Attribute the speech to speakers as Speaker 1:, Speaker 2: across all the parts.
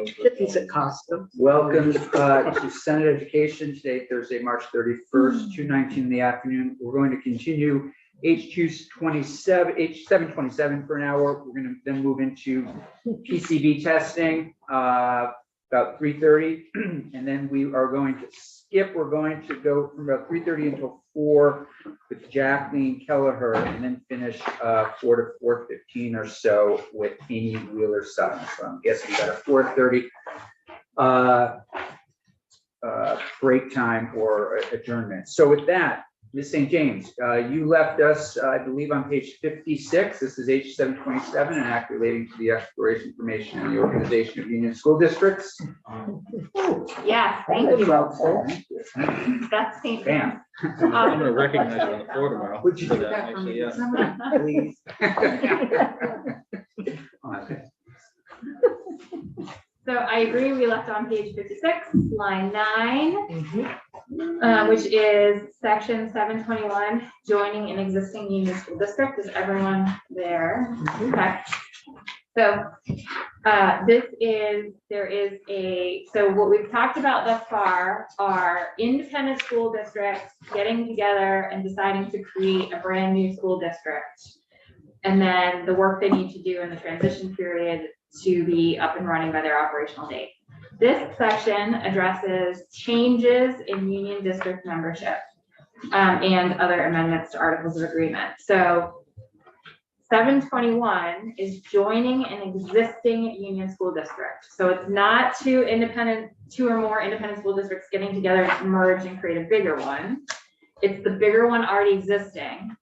Speaker 1: Tippy's at Costco.
Speaker 2: Welcome to Senate Education today, Thursday, March 31st, 2:19 in the afternoon. We're going to continue H727 for an hour. We're going to then move into PCB testing about 3:30, and then we are going to skip. We're going to go from about 3:30 until 4 with Jacqueline Kelleher, and then finish 4 to 4:15 or so with Amy Wheeler Sutton. So I'm guessing we got a 4:30 break time or adjournment. So with that, Ms. St. James, you left us, I believe, on page 56. This is H727, an act relating to the exploration information and the organization of union school districts.
Speaker 3: Yes, thank you. That's St.
Speaker 2: Bam.
Speaker 4: I'm gonna recognize you on the floor tomorrow.
Speaker 2: Would you
Speaker 4: for
Speaker 2: do that for
Speaker 4: actually,
Speaker 2: me,
Speaker 4: yeah.
Speaker 2: please? Okay.
Speaker 3: So I agree, we left on page 56, line 9, which is section 721, joining an existing union school district. Is everyone there? Okay. So so what we've talked about thus far are independent school districts getting together and deciding to create a brand new school district. And then the work they need to do in the transition period to be up and running by their operational date. This section addresses changes in union district membership and other amendments to articles of agreement. So 721 is joining an existing union school district. So it's not two or more independent school districts getting together to merge and create a bigger one. It's the bigger one already existing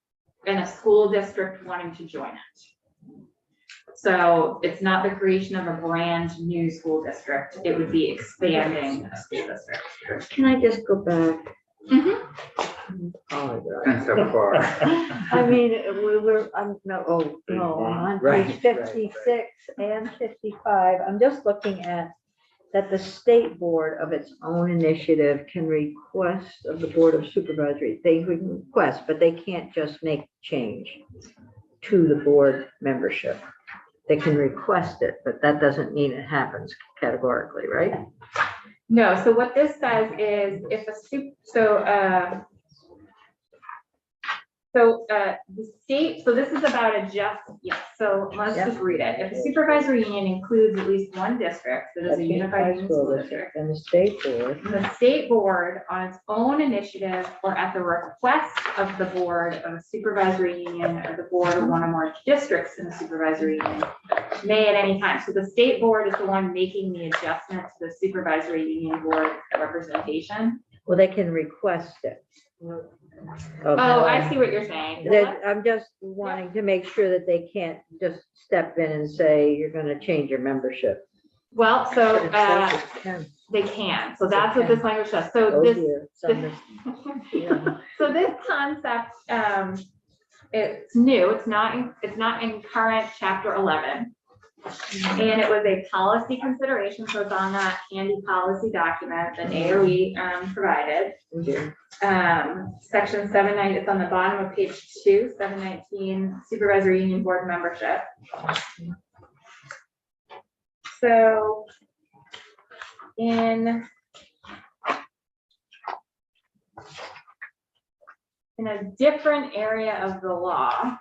Speaker 3: and a school district wanting to join it. So it's not the creation of a brand new school district. It would be expanding a school district.
Speaker 1: Can I just go back?
Speaker 2: That's so far.
Speaker 1: I mean, I'm on
Speaker 2: Right,
Speaker 1: page 56 and 55. I'm just looking at that the state board of its own initiative can request of the Board of Supervisory. They would request, but they can't just make change to the board membership. They can request it, but that doesn't mean it happens categorically, right?
Speaker 3: No, so what this says is if the state, so this is about so let's just read it. If the supervisory union includes at least one district that is a unified union school district,
Speaker 1: and the state
Speaker 3: board on its own initiative or at the request of the board of a supervisory union or the board of one or more districts in the supervisory union may at any time. So the state board is the one making the adjustment to the supervisory union board representation.
Speaker 1: Well, they can request it.
Speaker 3: Oh, I see what you're saying.
Speaker 1: I'm just wanting to make sure that they can't just step in and say, you're going to change your membership.
Speaker 3: Well, so
Speaker 1: Can.
Speaker 3: they can. So that's what this language does. So so this concept, it's new. It's not in current chapter 11. And it was a policy consideration, so it's on that handy policy document that AOE provided. Section 790, it's on the bottom of page 2, 719, supervisory union board membership. So in a different area of the law,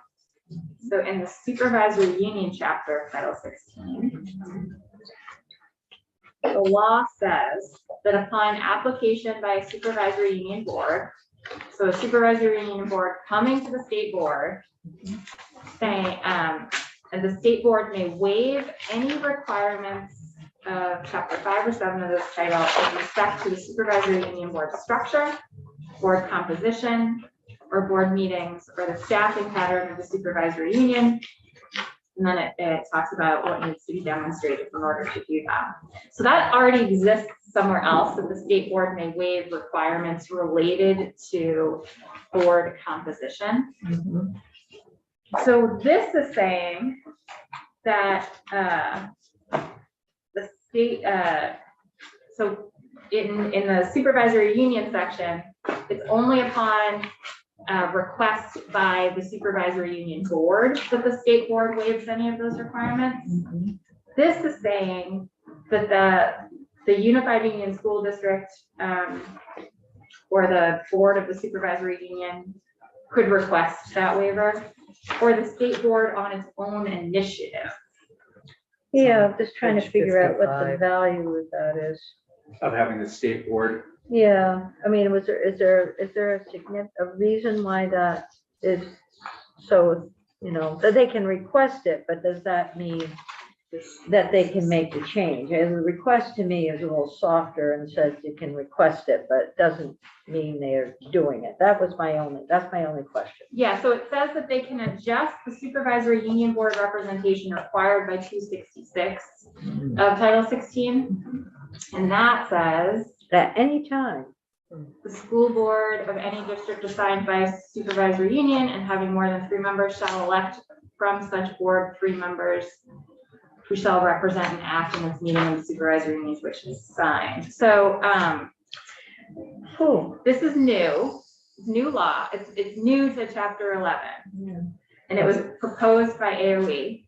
Speaker 3: so in the supervisory union chapter of Title 16, the law says that upon application by a supervisory union board, so a supervisory union board coming to the state board saying, and the state board may waive any requirements of chapter 5 or 7 of this title with respect to the supervisory union board structure, board composition, or board meetings, or the staffing pattern of the supervisory union. And then it talks about what needs to be demonstrated in order to do that. So that already exists somewhere else, that the state board may waive requirements related to board composition. So this is saying that the state, so in the supervisory union section, it's only upon request by the supervisory union board that the state board waives any of those requirements. This is saying that the Unified Union School District, or the board of the supervisory union could request that waiver, or the state board on its own initiative.
Speaker 1: Yeah, I'm just trying to
Speaker 5: Page
Speaker 1: figure out what the
Speaker 5: 55.
Speaker 1: value of that is.
Speaker 2: Of having the state board.
Speaker 1: Yeah, I mean, is there a reason why that is so, that they can request it, but does that mean that they can make the change? And the request to me is a little softer and says you can request it, but doesn't mean they're doing it. That's my only question.
Speaker 3: Yeah, so it says that they can adjust the supervisory union board representation required by 266 of Title 16. And that says
Speaker 1: At any time.
Speaker 3: the school board of any district assigned by supervisory union and having more than 3 members shall elect from such board 3 members who shall represent and act in its meeting of the supervisory unions which is signed. So this is new law. It's new to chapter 11. And it was proposed by AOE.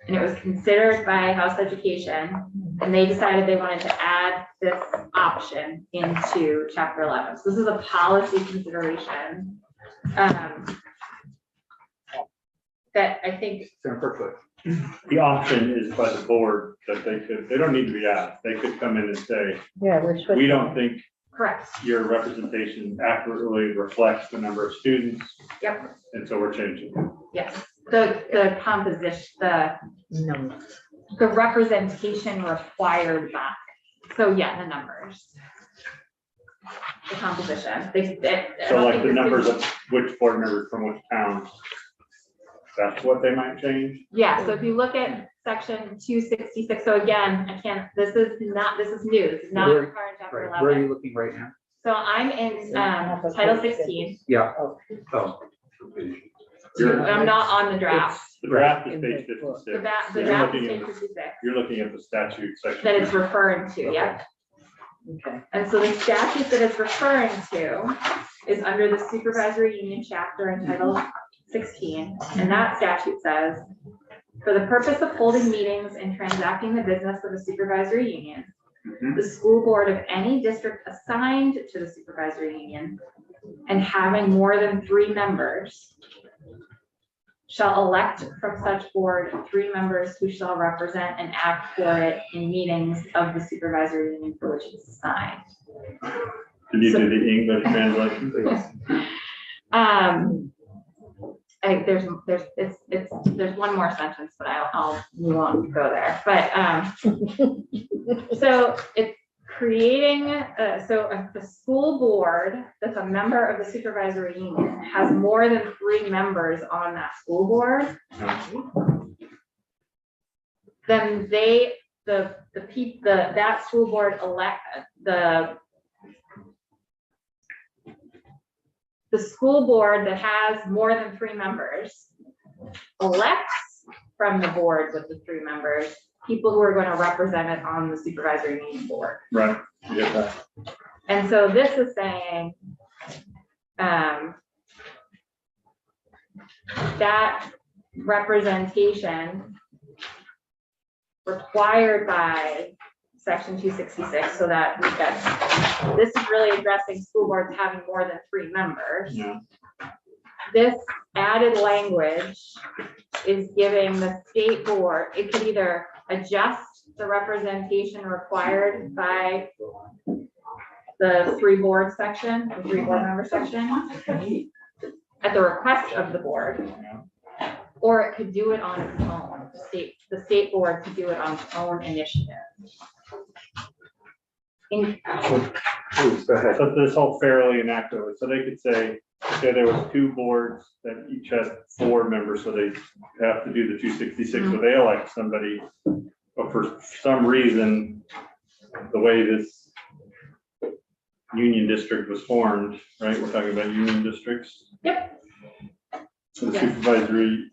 Speaker 3: And it was considered by House Education, and they decided they wanted to add this option into chapter 11. So this is a policy consideration that I think.
Speaker 6: The option is by the board that they don't need to be asked. They could come in and say,
Speaker 1: Yeah,
Speaker 6: we don't think
Speaker 3: Correct.
Speaker 6: your representation accurately reflects the number of students.
Speaker 3: Yep.
Speaker 6: And so we're changing it.
Speaker 3: Yes. The composition, the representation required by. So yeah, the numbers. The composition.
Speaker 6: So like the numbers of which board members from which towns, that's what they might change?
Speaker 3: Yeah, so if you look at section 266, so again, this is new, this is not
Speaker 2: Where-
Speaker 3: current chapter
Speaker 2: Right, where are
Speaker 3: 11.
Speaker 2: you looking right now?
Speaker 3: So I'm in Title 16,
Speaker 2: Yeah.
Speaker 1: Oh.
Speaker 2: Oh.
Speaker 3: I'm not on the draft.
Speaker 6: The draft is page
Speaker 3: The
Speaker 6: 56.
Speaker 3: draft
Speaker 6: You're
Speaker 3: is
Speaker 6: looking
Speaker 3: page
Speaker 6: at-
Speaker 3: 56
Speaker 6: You're looking at the statute section.
Speaker 3: that it's referring to, yeah.
Speaker 1: Okay.
Speaker 3: And so the statute that it's referring to is under the supervisory union chapter in Title 16. And that statute says, for the purpose of holding meetings and transacting the business of the supervisory union, the school board of any district assigned to the supervisory union and having more than 3 members shall elect from such board 3 members who shall represent and act for it in meetings of the supervisory union for which it's assigned.
Speaker 6: Can you do the English translation, please?
Speaker 3: There's one more sentence, but we won't go there. But so it's creating, the school board that's a member of the supervisory union has more than 3 members on that school board, then that school board the school board that has more than 3 members elects from the board with the 3 members, people who are going to represent it on the supervisory union board.
Speaker 6: Right, you get that.
Speaker 3: And so this is saying that representation required by section 266, so that we've got, this is really addressing school boards having more than 3 members.
Speaker 6: Yeah.
Speaker 3: This added language is giving the state board, it could either adjust the representation required by the 3 board section, the 3 board member section, at the request of the board, or it could do it on its own. The state board could do it on its own initiative.
Speaker 2: Please, go ahead.
Speaker 6: So this whole fairly inaccurately, so they could say, okay, there was 2 boards that each had 4 members, so they have to do the 266, so they elect somebody. But for some reason, the way this union district was formed, right, we're talking about union districts.
Speaker 3: Yep.
Speaker 6: So the
Speaker 3: Yes.
Speaker 6: supervisory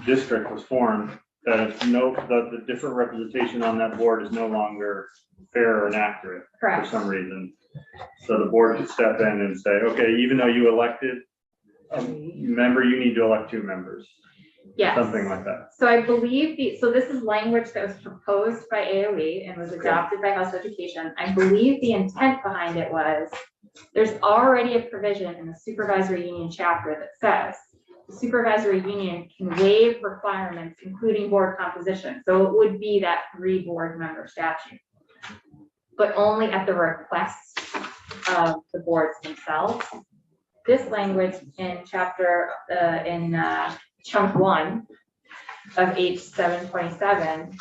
Speaker 6: district was formed, that it's the different representation on that board is no longer fair and accurate for
Speaker 3: Correct.
Speaker 6: some reason. So the board could step in and say, okay, even though you elected a member, you need to elect 2 members.
Speaker 3: Yes.
Speaker 6: something like that.
Speaker 3: So I believe so this is language that was proposed by AOE and was adopted by House Education. I believe the intent behind it was, there's already a provision in the supervisory union chapter that says the supervisory union can waive requirements, including board composition. So it would be that 3 board member statute, but only at the request of the boards themselves. This language in chapter, chunk 1 of H 727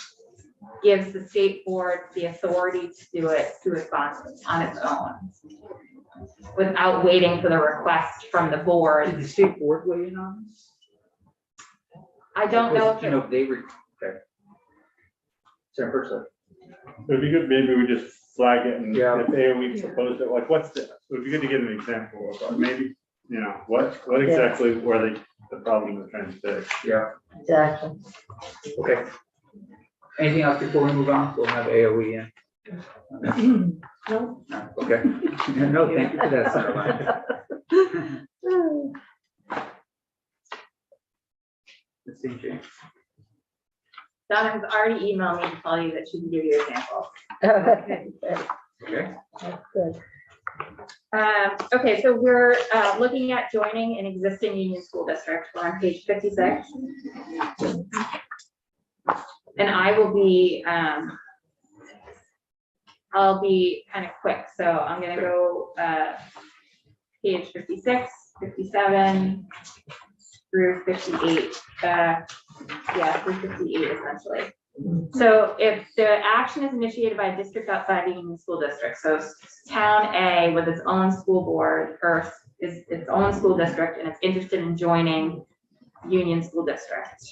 Speaker 3: gives the state board the authority to do it to respond on its own, without waiting for the request from the
Speaker 2: Did
Speaker 3: board.
Speaker 2: the state board weigh in on this?
Speaker 3: I don't know if
Speaker 2: You know, they were, okay. Sarah, first up.
Speaker 6: It'd be good, maybe we just flag it and if
Speaker 2: Yeah.
Speaker 6: AOE proposed it, like, what's the, it would be good to get an example of, maybe, you know, what exactly were the problem they're trying to fix?
Speaker 2: Yeah,
Speaker 1: Exactly.
Speaker 2: okay. Anything else before we move on? We'll have AOE in.
Speaker 1: No.
Speaker 2: No, okay. No, thank you for that, Sarah. Let's see, James.
Speaker 3: Donna has already emailed me to tell you that she can give you examples.
Speaker 1: Okay,
Speaker 2: Okay,
Speaker 1: that's good.
Speaker 3: Okay, so we're looking at joining an existing union school district. We're on page 56. And I will be, I'll be kind of quick. So I'm gonna go page 56, 57 through 58. Yeah, through 58 essentially. So if the action is initiated by a district outside the union school district, so town A with its own school board or is its own school district and it's interested in joining union school district.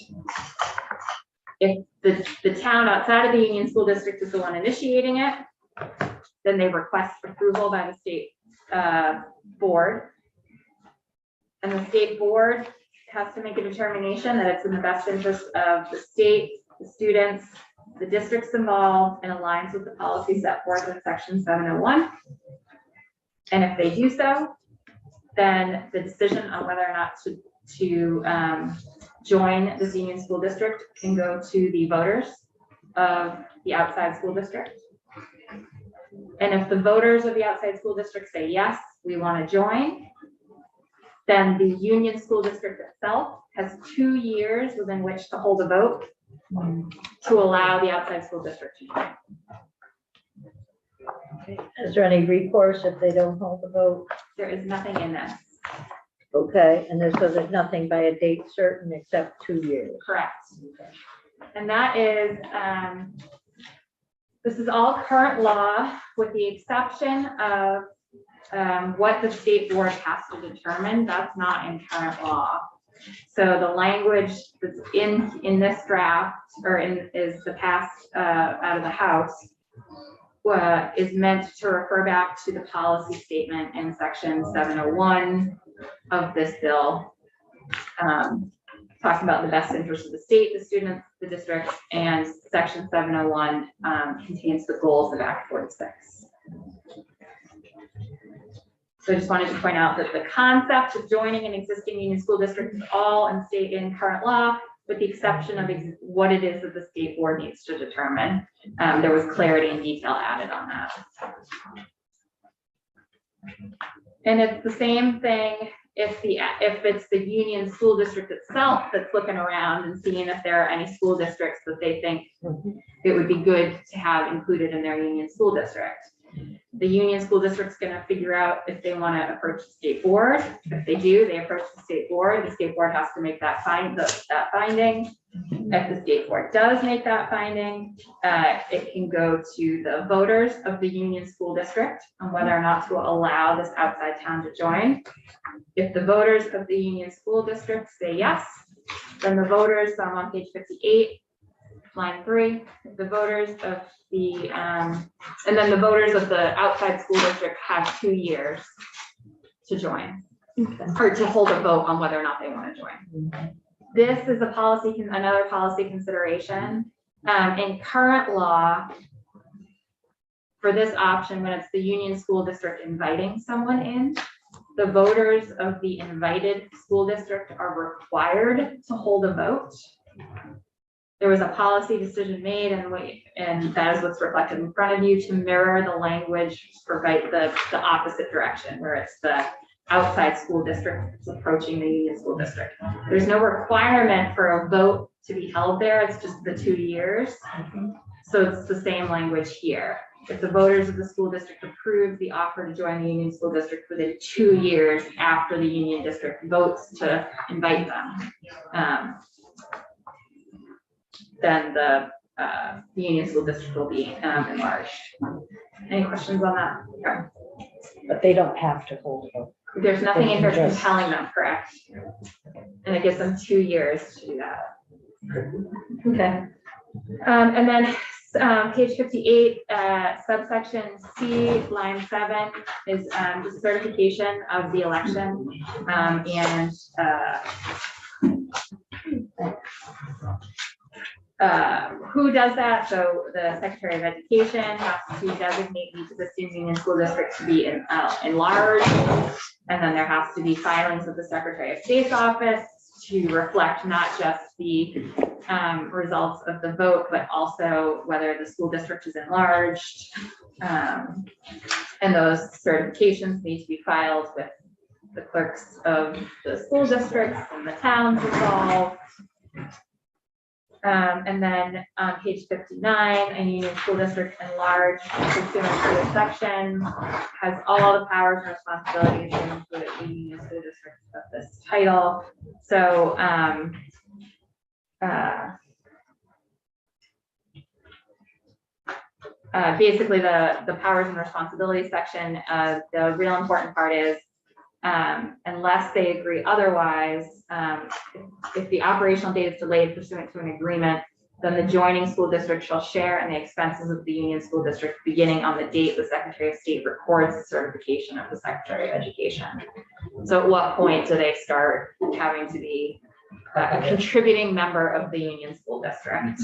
Speaker 3: If the town outside of the union school district is the one initiating it, then they request approval by the state board. And the state board has to make a determination that it's in the best interest of the state, the students, the districts involved, and aligns with the policy set forth in section 701. And if they do so, then the decision on whether or not to join this union school district can go to the voters of the outside school district. And if the voters of the outside school district say, yes, we want to join, then the union school district itself has 2 years within which to hold a vote to allow the outside school district to join.
Speaker 1: Is there any recourse if they don't hold the vote?
Speaker 3: There is nothing in this.
Speaker 1: Okay, and so there's nothing by a date certain except 2 years.
Speaker 3: Correct. And that is, this is all current law with the exception of what the state board has to determine. That's not in current law. So the language that's in this draft or is the passed out of the House is meant to refer back to the policy statement in section 701 of this bill. Talking about the best interest of the state, the students, the district, and section 701 contains the goals of Act 46. So I just wanted to point out that the concept of joining an existing union school district is all in current law, with the exception of what it is that the state board needs to determine. There was clarity and detail added on that. And it's the same thing if it's the union school district itself that's looking around and seeing if there are any school districts that they think it would be good to have included in their union school district. The union school district's gonna figure out if they wanna approach the state board. If they do, they approach the state board has to make that finding. If the state board does make that finding, it can go to the voters of the union school district on whether or not to allow this outside town to join. If the voters of the union school district say yes, then the voters, so I'm on page 58, line 3, the voters of the, and then the voters of the outside school district have 2 years to join, or to hold a vote on whether or not they want to join. This is a policy, another policy consideration. In current law, for this option, when it's the union school district inviting someone in, the voters of the invited school district are required to hold a vote. There was a policy decision made, and that is what's reflected in front of you, to mirror the language for the opposite direction, where it's the outside school district that's approaching the union school district. There's no requirement for a vote to be held there. It's just the 2 years. So it's the same language here. If the voters of the school district approve the offer to join the union school district within 2 years after the union district votes to invite them, then the union school district will be enlarged. Any questions on that? Okay.
Speaker 1: But they don't have to hold a vote.
Speaker 3: There's nothing in here
Speaker 1: They can just-
Speaker 3: compelling them, correct? And it gives them 2 years to do that.
Speaker 1: Okay.
Speaker 3: And then page 58, subsection C, line 7 is the certification of the election. Who does that? So the Secretary of Education has to designate each existing union school district to be enlarged. And then there has to be filings with the Secretary of State's office to reflect not just the results of the vote, but also whether the school district is enlarged. And those certifications need to be filed with the clerks of the school districts and the towns involved. And then on page 59, a union school district enlarged pursuant to this section has all the powers and responsibilities included in the union school district of this title. So basically the powers and responsibilities section, the real important part is unless they agree otherwise, if the operational date is delayed pursuant to an agreement, then the joining school district shall share in the expenses of the union school district beginning on the date the Secretary of State records the certification of the Secretary of Education. So at what point do they start having to be a contributing member of the union school district?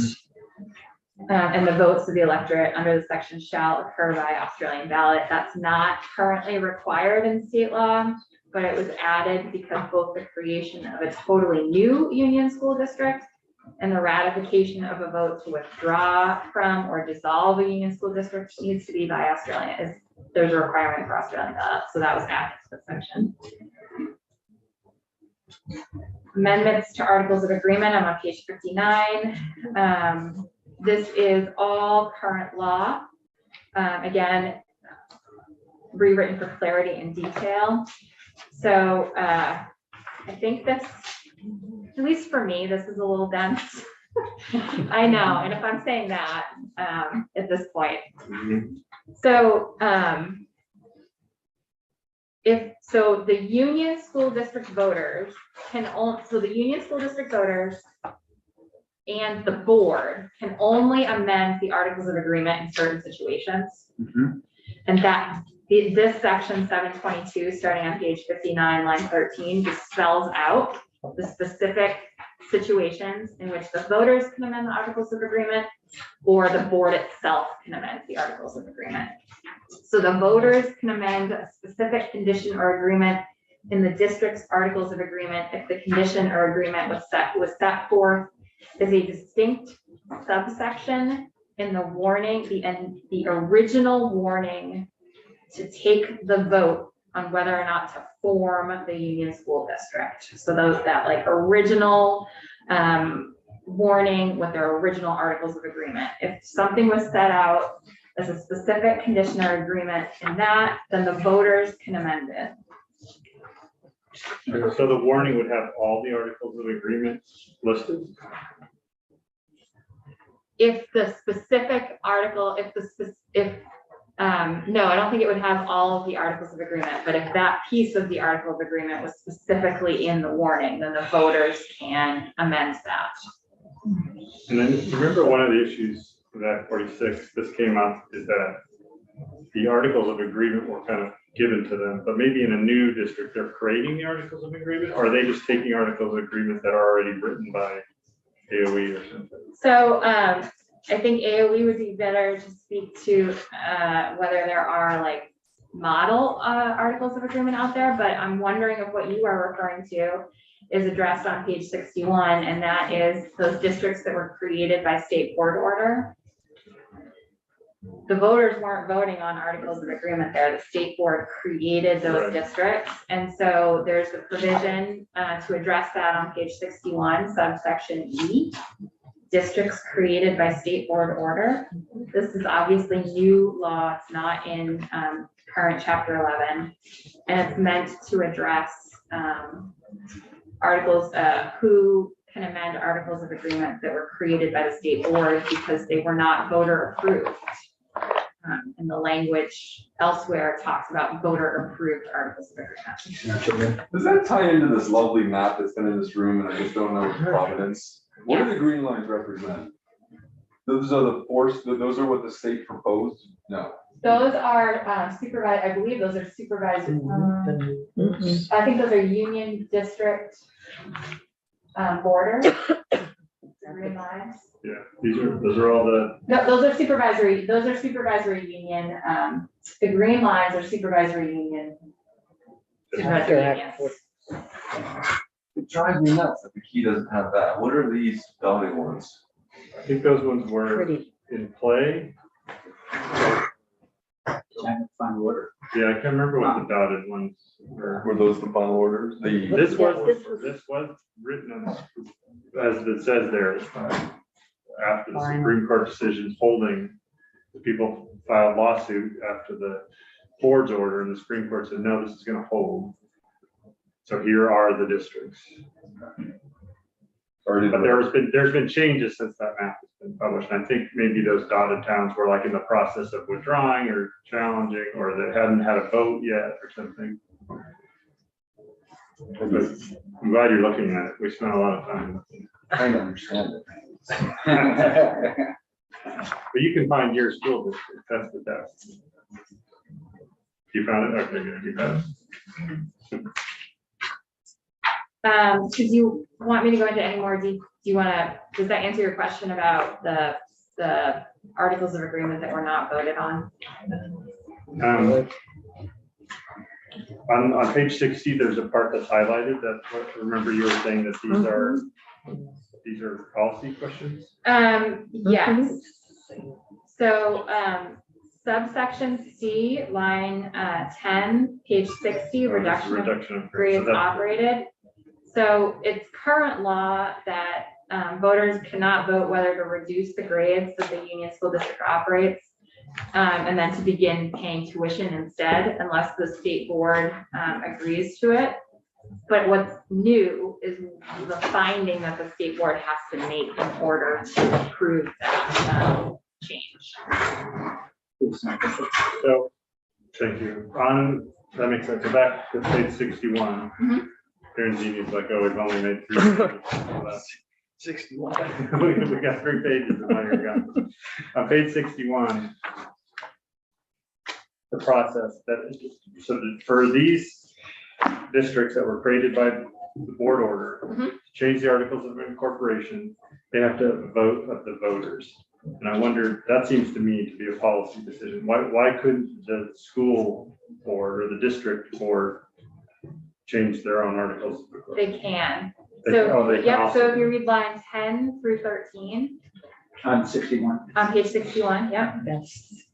Speaker 3: And the votes of the electorate under the section shall occur by Australian ballot. That's not currently required in state law, but it was added because both the creation of a totally new union school district and the ratification of a vote to withdraw from or dissolve a union school district needs to be by Australian. There's a requirement for Australian ballot, so that was added to the section. Amendments to Articles of Agreement, I'm on page 59. This is all current law. Again, rewritten for clarity and detail. So I think this, at least for me, this is a little dense. I know, and if I'm saying that at this point. So so the union school district voters can only, so the union school district voters and the board can only amend the Articles of Agreement in certain situations. And that this section 722, starting on page 59, line 13, just spells out the specific situations in which the voters can amend the Articles of Agreement or the board itself can amend the Articles of Agreement. So the voters can amend a specific condition or agreement in the district's Articles of Agreement if the condition or agreement was set forth as a distinct subsection in the warning, the original warning to take the vote on whether or not to form the union school district. So that like original warning with their original Articles of Agreement. If something was set out as a specific condition or agreement in that, then the voters can amend it.
Speaker 6: So the warning would have all the Articles of Agreement listed?
Speaker 3: If the specific article, no, I don't think it would have all of the Articles of Agreement, but if that piece of the Article of Agreement was specifically in the warning, then the voters can amend that.
Speaker 6: And then remember one of the issues with Act 46, this came up, is that the Articles of Agreement were kind of given to them, but maybe in a new district, they're creating the Articles of Agreement, or are they just taking Articles of Agreement that are already written by AOE or something?
Speaker 3: So I think AOE would be better to speak to whether there are like model articles of agreement out there, but I'm wondering if what you are referring to is addressed on page 61, and that is those districts that were created by state board order. The voters weren't voting on articles of agreement there. The state board created those
Speaker 6: Right.
Speaker 3: districts. And so there's the provision to address that on page 61, subsection E, districts created by state board order. This is obviously new law. It's not in current chapter 11. And it's meant to address articles, who can amend articles of agreement that were created by the state board because they were not voter approved. And the language elsewhere talks about voter approved articles of agreement.
Speaker 5: Does that tie into this lovely map that's been in this room and I just don't know Providence? What do the green lines represent? Those are the force, those are what the state proposed? No.
Speaker 3: Those are supervised, I believe those are supervised. I think those are union district borders. Green lines.
Speaker 6: Yeah, those are all the,
Speaker 3: No, those are supervisory union. The green lines are supervisory union. Supervisory unions.
Speaker 5: It drives me nuts that the key doesn't have that. What are these dotted ones?
Speaker 6: I think those ones were
Speaker 1: Pretty.
Speaker 6: in play.
Speaker 2: Final order.
Speaker 6: Yeah, I can't remember what the dotted ones were.
Speaker 5: Were those the final orders? The
Speaker 6: This
Speaker 1: Yeah,
Speaker 6: was, this was written as it says there, after the Supreme Court decisions holding, the people filed lawsuit after the board's order, and the Supreme Court said, no, this is gonna hold. So here are the districts. But there's been changes since that map has been published. And I think maybe those dotted towns were like in the process of withdrawing or challenging, or they hadn't had a vote yet or something. But I'm glad you're looking at it. We spent a lot of time looking.
Speaker 5: I don't understand it.
Speaker 6: But you can find your school district. That's the test. You found it? Okay, good. You got it.
Speaker 3: Do you want me to go into any more do you want to, does that answer your question about the articles of agreement that were not voted on?
Speaker 6: On page 60, there's a part that's highlighted that, remember you were saying that these are policy questions?
Speaker 3: Yes. So, subsection C, line 10, page 60, reduction of grades operated. So it's current law that voters cannot vote whether to reduce the grades that the union school district operates and then to begin paying tuition instead, unless the state board agrees to it. But what's new is the finding that the state board has to make in order to approve that change.
Speaker 6: So, thank you. That makes sense. So back to page 61.
Speaker 3: Mhm.
Speaker 6: Karen's genius, like, oh, we've only made 3 pages.
Speaker 5: 61.
Speaker 6: We got 3 pages of money. On page 61, the process for these districts that were created by the board order,
Speaker 3: Mhm.
Speaker 6: to change the articles of incorporation, they have to vote of the voters. And I wonder, that seems to me to be a policy decision. Why couldn't the school board or the district board change their own articles of incorporation?
Speaker 3: They can.
Speaker 6: They
Speaker 3: So,
Speaker 6: can
Speaker 3: yep,
Speaker 6: also.
Speaker 3: so if you read line 10 through 13,
Speaker 2: On 61.
Speaker 3: on page 61, yep.
Speaker 1: That's,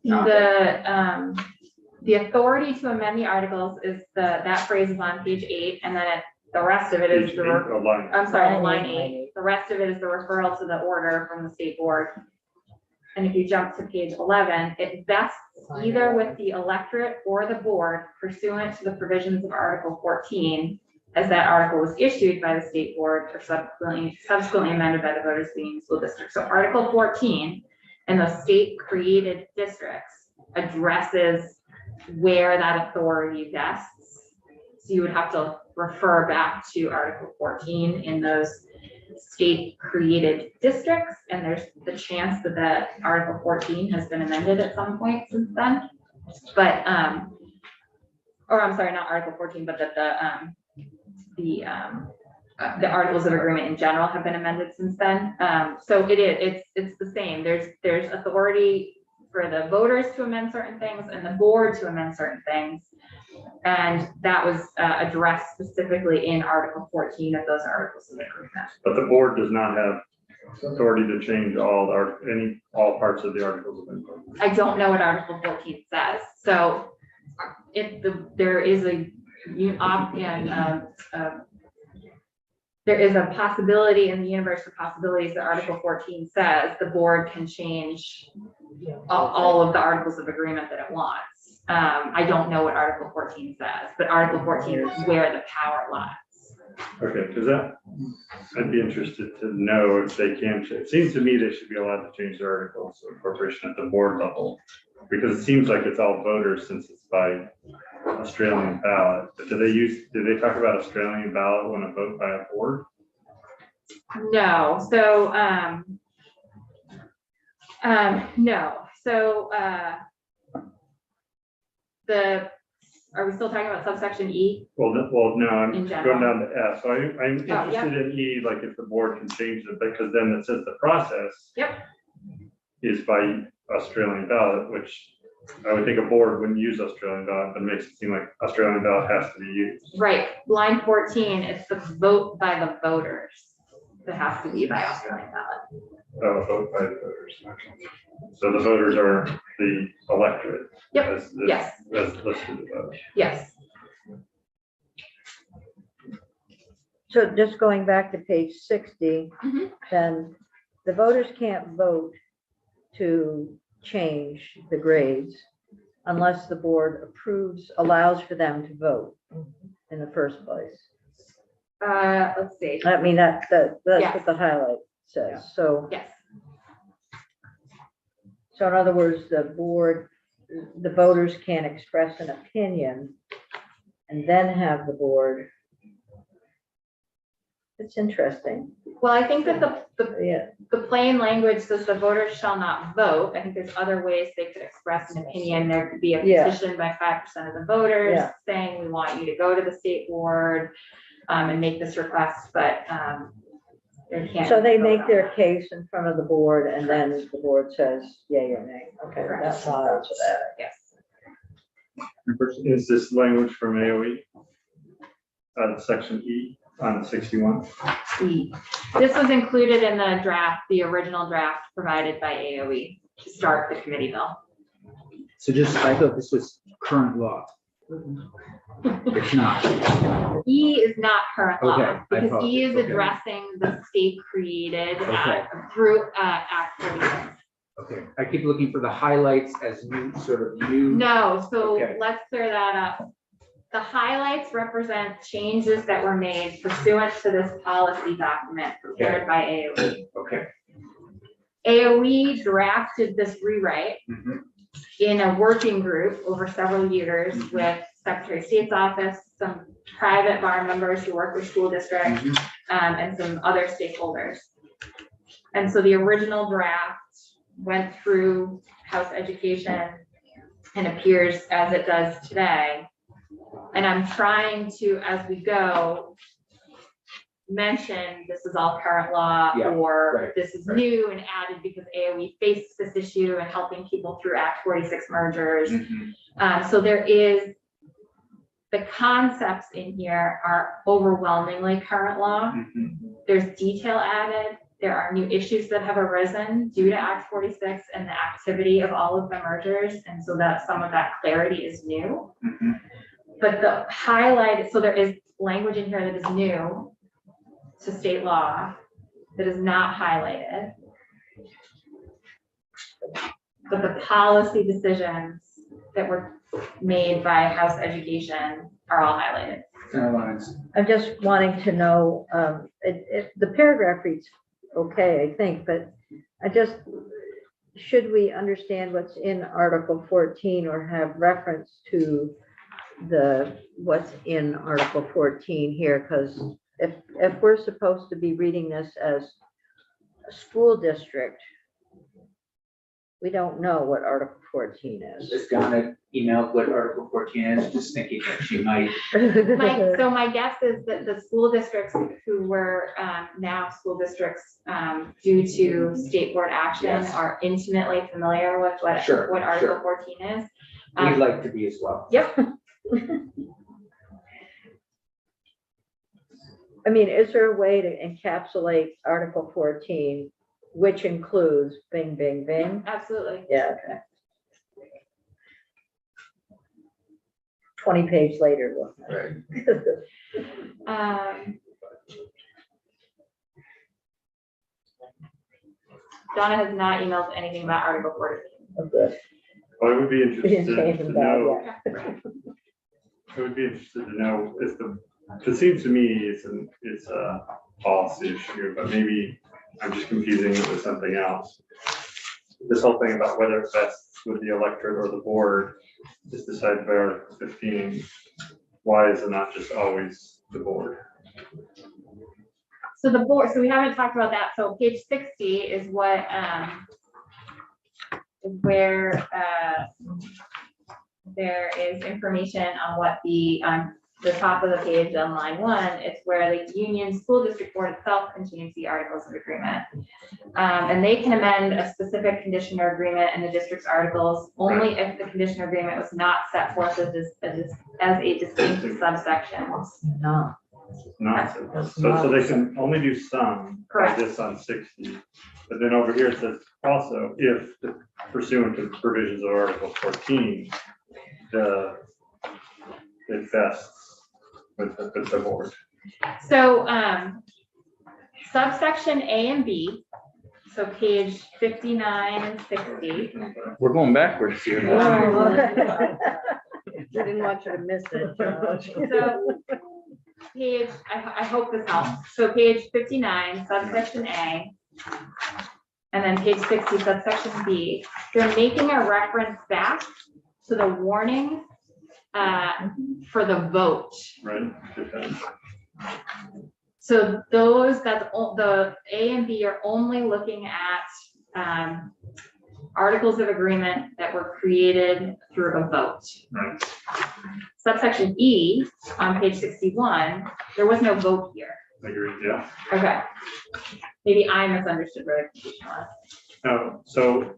Speaker 3: The authority to amend the articles is that phrase is on page 8, and then the rest of it is
Speaker 6: Page 8, or line.
Speaker 3: I'm sorry,
Speaker 1: Line
Speaker 3: line
Speaker 1: eight.
Speaker 3: 8. The rest of it is the referral to the order from the state board. And if you jump to page 11, it vests either with the electorate or the board pursuant to the provisions of Article 14, as that article was issued by the state board or subsequently amended by the voters of the union school district. So Article 14 and the state created districts addresses where that authority vests. So you would have to refer back to Article 14 in those state created districts, and there's the chance that Article 14 has been amended at some point since then. But or I'm sorry, not Article 14, but that the articles of agreement in general have been amended since then. So it's the same. There's authority for the voters to amend certain things and the board to amend certain things. And that was addressed specifically in Article 14 of those articles of agreement.
Speaker 6: But the board does not have authority to change all parts of the articles of incorporation.
Speaker 3: I don't know what Article 14 says, so there is there is a possibility in the universe of possibilities that Article 14 says the board can change all of the articles of agreement that it wants. I don't know what Article 14 says, but Article 14 is where the power lies.
Speaker 6: Okay, because I'd be interested to know if they can, it seems to me they should be allowed to change their articles of incorporation at the board level. Because it seems like it's all voters since it's by Australian ballot. But do they talk about Australian ballot when a vote by a board?
Speaker 3: No, so, no, so, are we still talking about subsection E?
Speaker 6: Well, no, I'm
Speaker 3: In
Speaker 6: going
Speaker 3: general.
Speaker 6: down to F. So I'm interested in E, like if the board can change it, because then it says the process is by Australian ballot, which I would think a board wouldn't use Australian ballot, but it makes it seem like Australian ballot has to be used.
Speaker 3: Right, line 14, it's the vote by the voters that has to be by Australian ballot.
Speaker 6: Oh, vote by the voters. So the voters are the electorate.
Speaker 3: Yep,
Speaker 6: As
Speaker 3: yes.
Speaker 6: listed above.
Speaker 3: Yes,
Speaker 1: So just going back to page 60,
Speaker 3: Mhm.
Speaker 1: then the voters can't vote to change the grades unless the board allows for them to vote in the first place.
Speaker 3: let's see,
Speaker 1: I mean, that's
Speaker 3: Yes.
Speaker 1: what the highlight says. So,
Speaker 3: yes,
Speaker 1: so in other words, the voters can express an opinion and then have the board. It's interesting.
Speaker 3: well, I think that
Speaker 1: Yeah,
Speaker 3: the plain language says the voters shall not vote. I think there's other ways they could express an opinion. There could be a
Speaker 1: Yeah.
Speaker 3: petition by 5% of the voters
Speaker 1: Yeah.
Speaker 3: saying, we want you to go to the state board and make this request, but they can't.
Speaker 1: so they
Speaker 3: vote
Speaker 1: make
Speaker 3: on
Speaker 1: their
Speaker 3: that.
Speaker 1: case in front of the board and then the board says yay or nay. Okay,
Speaker 3: Correct.
Speaker 1: that's knowledge of that.
Speaker 3: Yes.
Speaker 6: Is this language from AOE? Section E on 61?
Speaker 3: This was included in the draft, the original draft provided by AOE to start the committee bill.
Speaker 2: So I thought this was current law. It's not.
Speaker 3: E is not current
Speaker 2: Okay,
Speaker 3: law,
Speaker 2: I
Speaker 3: because E is
Speaker 2: apologize. Okay.
Speaker 3: addressing the state created
Speaker 2: Okay.
Speaker 3: through Act 46.
Speaker 2: Okay, I keep looking for the highlights as new.
Speaker 3: No, so
Speaker 2: Okay.
Speaker 3: let's clear that up. The highlights represent changes that were made pursuant to this policy document prepared by AOE.
Speaker 2: Okay.
Speaker 3: AOE drafted this rewrite
Speaker 2: Mhm.
Speaker 3: in a working group over several years with Secretary of State's office, some private bar members who work with school districts, and some other stakeholders. And so the original draft went through House Education and appears as it does today. And I'm trying to, as we go, mention this is all current law,
Speaker 2: Yeah,
Speaker 3: or
Speaker 2: right,
Speaker 3: this is
Speaker 2: right.
Speaker 3: new and added because AOE faced this issue and helping people through Act 46 mergers.
Speaker 2: Mhm.
Speaker 3: So there is, the concepts in here are overwhelmingly current law.
Speaker 2: Mhm.
Speaker 3: There's detail added. There are new issues that have arisen due to Act 46 and the activity of all of the mergers. And so that some of that clarity is new.
Speaker 2: Mhm.
Speaker 3: But the highlight, so there is language in here that is new to state law that is not highlighted. But the policy decisions that were made by House Education are all highlighted.
Speaker 1: I'm just wanting to know, the paragraph reads okay, I think, but should we understand what's in Article 14 or have reference to what's in Article 14 here? Because if we're supposed to be reading this as a school district, we don't know what Article 14 is.
Speaker 2: Is Donna emailed what Article 14 is, just thinking that she might.
Speaker 3: So my guess is that the school districts who were now school districts due to state board action
Speaker 2: Yes.
Speaker 3: are intimately familiar with what
Speaker 2: Sure,
Speaker 3: Article
Speaker 2: sure.
Speaker 3: 14 is.
Speaker 2: We'd like to be as well.
Speaker 3: Yep.
Speaker 1: I mean, is there a way to encapsulate Article 14, which includes bing, bing, bing?
Speaker 3: Absolutely.
Speaker 1: Yeah, okay. 20 page later.
Speaker 2: Right.
Speaker 3: Donna has not emailed anything about Article 14.
Speaker 1: Okay.
Speaker 6: Well, I would be
Speaker 1: We didn't
Speaker 6: interested
Speaker 1: say
Speaker 6: to
Speaker 1: anything bad
Speaker 6: know,
Speaker 1: yet.
Speaker 6: I would be interested to know if it seems to me it's a policy issue, but maybe I'm just confusing it with something else. This whole thing about whether it vests with the electorate or the board is decided by Article 15. Why is it not just always the board?
Speaker 3: So the board, so we haven't talked about that. So page 60 is what, where there is information on what the top of the page on line 1, it's where the union school district board itself can change the articles of agreement. And they can amend a specific condition or agreement in the district's articles only if the condition or agreement was not set forth as a distinct subsection.
Speaker 1: No.
Speaker 6: Nonsense. So they can only do some of
Speaker 3: Correct.
Speaker 6: this on 60. But then over here it says also if pursuant to the provisions of Article 14, it vests with the board.
Speaker 3: So subsection A and B, so page 59 and 60.
Speaker 4: We're going backwards here.
Speaker 1: We didn't want you to miss it.
Speaker 3: So page, I hope this helps. So page 59, subsection A, and then page 60, subsection B, they're making a reference back to the warning for the vote.
Speaker 6: Right? Okay.
Speaker 3: So those, the A and B are only looking at articles of agreement that were created through a vote.
Speaker 6: Right.
Speaker 3: Subsection E on page 61, there was no vote here.
Speaker 6: I agree, yeah.
Speaker 3: Okay. Maybe I misunderstood where the confusion was.
Speaker 6: No, so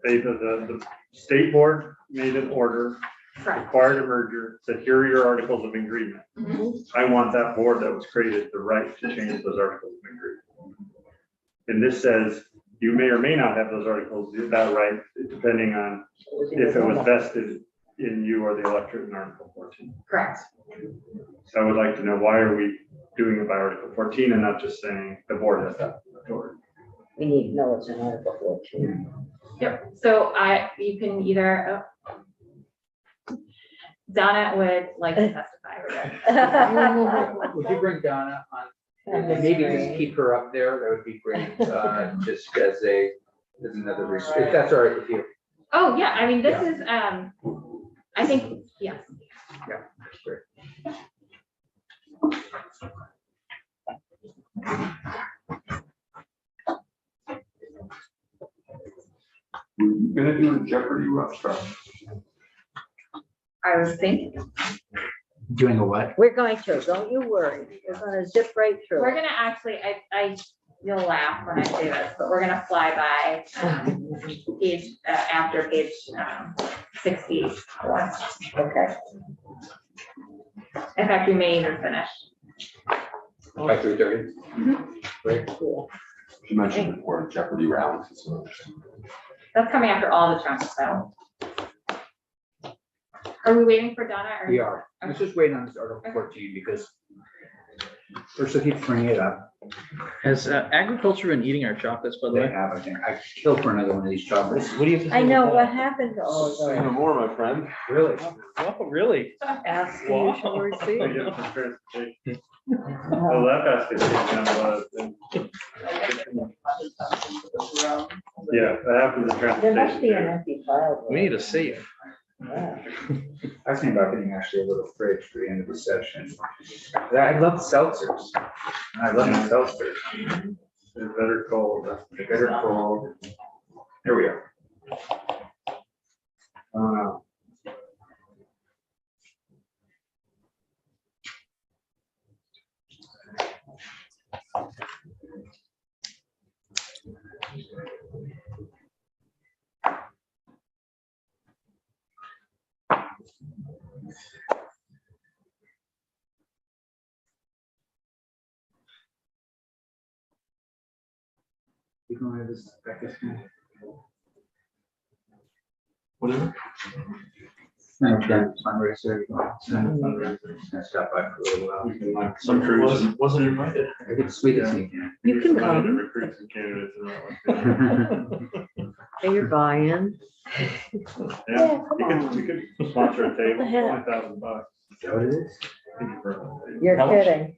Speaker 6: the state board made an order,
Speaker 3: Correct.
Speaker 6: required a merger, said, here are your articles of agreement.
Speaker 3: Mhm.
Speaker 6: I want that board that was created the right to change those articles of agreement. And this says, you may or may not have those articles, that right, depending on if it was vested in you or the electorate in Article 14.
Speaker 3: Correct.
Speaker 6: So I would like to know, why are we doing it by Article 14 and not just saying the board has that authority?
Speaker 1: We need to know what's in Article 14.
Speaker 3: Yep. So you can either, Donna would like to testify regarding.
Speaker 2: Would you bring Donna on? And maybe just keep her up there, that would be great, just as another, if that's all right with you.
Speaker 3: Oh, yeah, I mean, this is, I think, yes.
Speaker 2: Yeah, that's great.
Speaker 5: Were you gonna do a Jeopardy rough draft?
Speaker 3: I was thinking,
Speaker 2: Doing a what?
Speaker 1: We're going to, don't you worry. We're gonna zip right through.
Speaker 3: we're gonna actually, you'll laugh when I say this, but we're gonna fly by page, after page 64.
Speaker 1: Okay.
Speaker 3: In fact, we may even finish.
Speaker 2: By 3:30? Great.
Speaker 1: Cool.
Speaker 5: You mentioned the word Jeopardy rounds. So
Speaker 3: That's coming after all the chunks, though. Are we waiting for Donna or?
Speaker 2: We are. Let's just wait on this Article 14 because first I keep bringing it up.
Speaker 4: Has agriculture been eating our chocolates, by the
Speaker 2: They
Speaker 4: way?
Speaker 2: have, I think. I killed for another one of these chocolates.
Speaker 4: What do you?
Speaker 1: I know what happened to all of
Speaker 5: Say no
Speaker 1: those.
Speaker 5: more, my friend.
Speaker 2: Really?
Speaker 4: Oh, really?
Speaker 1: Ask you
Speaker 4: Wow.
Speaker 1: shall
Speaker 6: I
Speaker 1: receive.
Speaker 6: get from transportation. Well, that basket is kind of yeah, that happens in
Speaker 1: There must be an
Speaker 6: transportation.
Speaker 1: empty file.
Speaker 4: We need a safe.
Speaker 1: Yeah.
Speaker 2: I was thinking about getting actually a little fridge for the end of the session. I love seltzers. I love the seltzers.
Speaker 6: They're better cold.
Speaker 2: They're better cold. There we are.
Speaker 6: Uh,
Speaker 2: You can have this back this way.
Speaker 6: Whatever.
Speaker 2: No, again, fundraiser. Stop by for a little while.
Speaker 6: We can like some crews wasn't invited.
Speaker 2: I get sweet as you can.
Speaker 1: You can
Speaker 6: Some of the
Speaker 1: come.
Speaker 6: recruits and candidates and all that.
Speaker 1: Pay your buy-in.
Speaker 6: Yeah, we could sponsor a table, $20,000.
Speaker 2: Is that what it is?
Speaker 1: You're
Speaker 6: How much?
Speaker 1: kidding.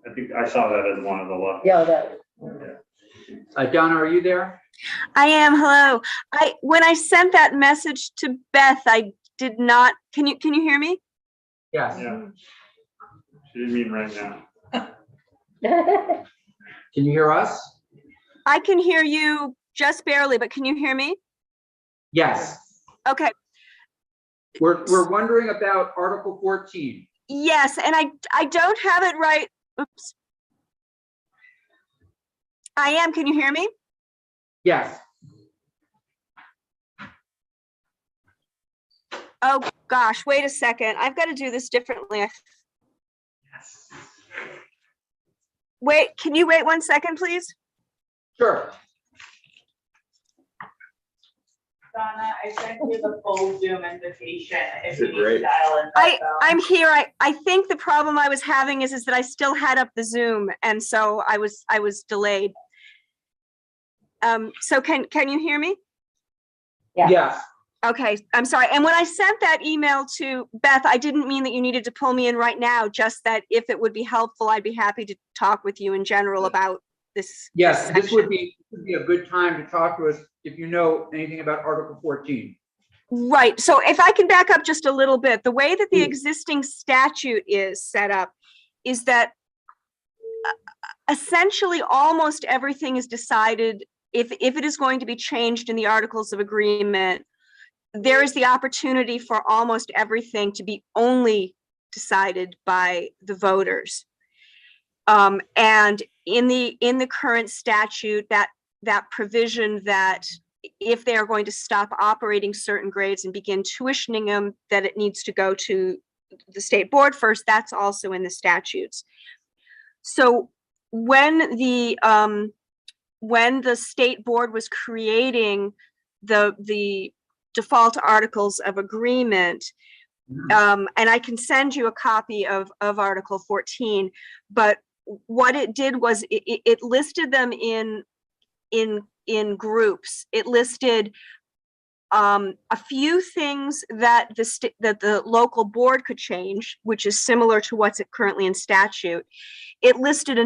Speaker 6: I think I saw that as one of the levels.
Speaker 1: Yeah, that,
Speaker 2: Donna, are you there?
Speaker 7: I am. Hello. When I sent that message to Beth, I did not. Can you hear me?
Speaker 2: Yes.
Speaker 6: Yeah. She didn't mean right now.
Speaker 2: Can you hear us?
Speaker 7: I can hear you just barely, but can you hear me?
Speaker 2: Yes.
Speaker 7: Okay.
Speaker 2: We're wondering about Article 14.
Speaker 7: Yes, and I don't have it right. Oops. I am. Can you hear me?
Speaker 2: Yes.
Speaker 7: Oh gosh, wait a second. I've got to do this differently. Wait, can you wait 1 second, please?
Speaker 2: Sure.
Speaker 3: Donna, I sent you the full Zoom invitation if you need to
Speaker 4: Great.
Speaker 3: dial in.
Speaker 7: I'm here. I think the problem I was having is that I still had up the Zoom, and so I was delayed. So can you hear me?
Speaker 1: Yeah.
Speaker 2: Yes.
Speaker 7: Okay, I'm sorry. And when I sent that email to Beth, I didn't mean that you needed to pull me in right now, just that if it would be helpful, I'd be happy to talk with you in general about this.
Speaker 2: Yes, this would
Speaker 7: section.
Speaker 2: be a good time to talk to us if you know anything about Article 14.
Speaker 7: Right. So if I can back up just a little bit, the way that the
Speaker 2: Please.
Speaker 7: existing statute is set up is that essentially almost everything is decided. If it is going to be changed in the Articles of Agreement, there is the opportunity for almost everything to be only decided by the voters. And in the current statute, that provision that if they are going to stop operating certain grades and begin tuitioning them, that it needs to go to the state board first, that's also in the statutes. So when the state board was creating the default articles of agreement, and I can send you a copy of Article 14, but what it did was it listed them in groups. It listed a few things that the local board could change, which is similar to what's currently in statute. It listed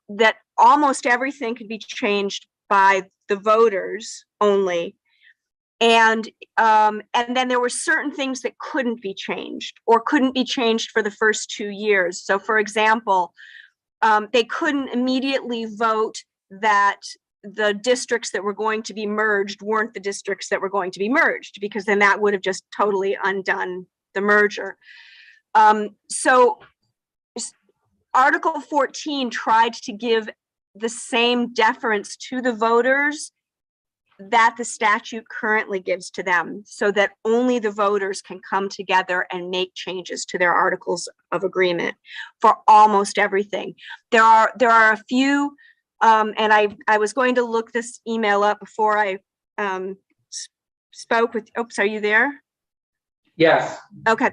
Speaker 7: that almost everything could be changed by the voters only. And then there were certain things that couldn't be changed or couldn't be changed for the first 2 years. So for example, they couldn't immediately vote that the districts that were going to be merged weren't the districts that were going to be merged, because then that would have just totally undone the merger. So Article 14 tried to give the same deference to the voters that the statute currently gives to them, so that only the voters can come together and make changes to their articles of agreement for almost everything. There are a few, and I was going to look this email up before I spoke with, oops, are you there?
Speaker 2: Yes.
Speaker 7: Okay.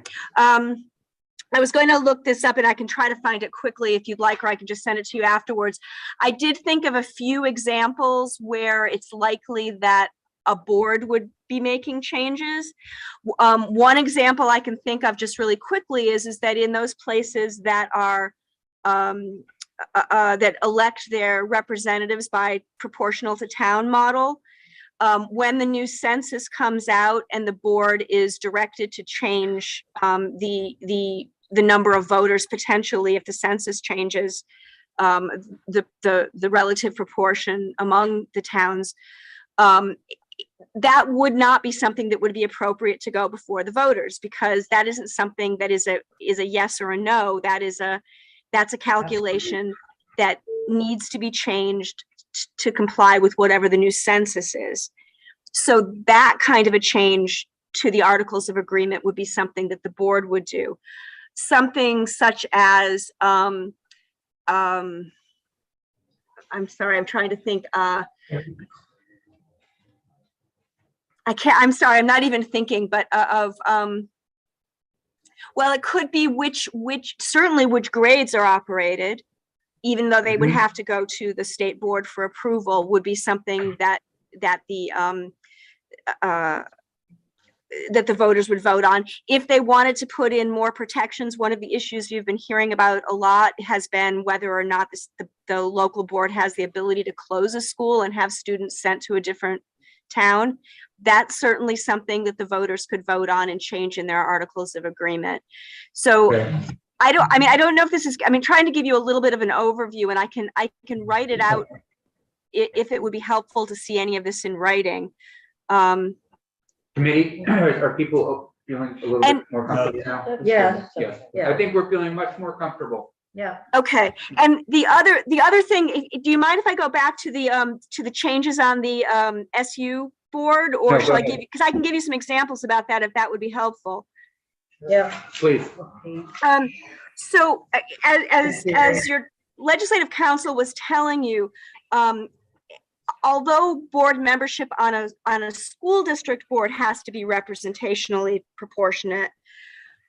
Speaker 7: I was going to look this up and I can try to find it quickly if you'd like, or I can just send it to you afterwards. I did think of a few examples where it's likely that a board would be making changes. One example I can think of just really quickly is that in those places that are that elect their representatives by proportional to town model, when the new census comes out and the board is directed to change the number of voters potentially, if the census changes the relative proportion among the towns, that would not be something that would be appropriate to go before the voters, because that isn't something that is a yes or a no. That's a calculation that needs to be changed to comply with whatever the new census is. So that kind of a change to the Articles of Agreement would be something that the board would do. Something such as, I'm sorry, I'm trying to think, I'm sorry, I'm not even thinking, but well, it could be certainly which grades are operated, even though they would have to go to the state board for approval, would be something that the voters would vote on. If they wanted to put in more protections, one of the issues you've been hearing about a lot has been whether or not the local board has the ability to close a school and have students sent to a different town. That's certainly something that the voters could vote on and change in their Articles of Agreement. So I don't know if this is, trying to give you a little bit of an overview, and I can write it out if it would be helpful to see any of this in writing.
Speaker 2: Committee, are people feeling a little bit more comfortable now?
Speaker 1: Yes.
Speaker 2: Yes,
Speaker 1: Yeah.
Speaker 2: I think we're feeling much more comfortable.
Speaker 1: Yeah.
Speaker 7: Okay, and the other thing, do you mind if I go back to the changes on the SU board, or
Speaker 2: No,
Speaker 7: shall
Speaker 2: go
Speaker 7: I
Speaker 2: ahead.
Speaker 7: give you, because I can give you some examples about that if that would be helpful.
Speaker 1: Yeah.
Speaker 2: Please.
Speaker 7: So as your legislative council was telling you, although board membership on a school district board has to be representationally proportionate,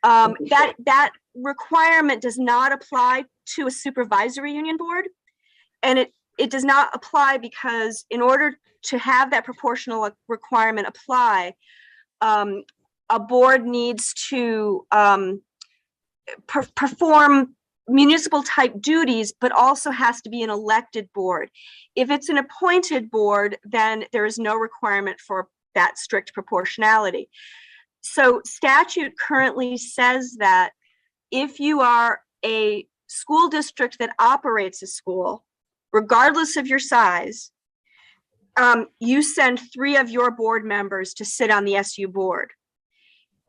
Speaker 7: that requirement does not apply to a supervisory union board. And it does not apply because in order to have that proportional requirement apply, a board needs to perform municipal type duties, but also has to be an elected board. If it's an appointed board, then there is no requirement for that strict proportionality. So statute currently says that if you are a school district that operates a school, regardless of your size, you send 3 of your board members to sit on the SU board.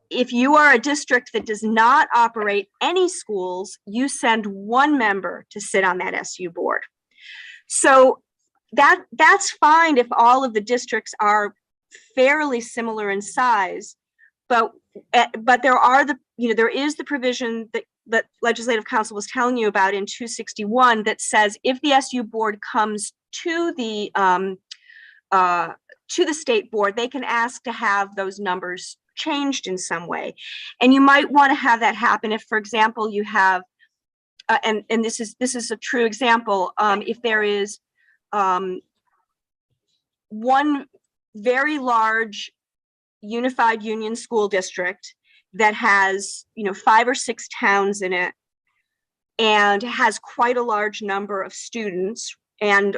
Speaker 7: If you are a district that does not operate any schools, you send 1 member to sit on that SU board. So that's fine if all of the districts are fairly similar in size, but there is the provision that Legislative Council was telling you about in 261 that says if the SU board comes to the state board, they can ask to have those numbers changed in some way. And you might want to have that happen if, for example, you have, and this is a true example, if there is one very large unified union school district that has 5 or 6 towns in it and has quite a large number of students and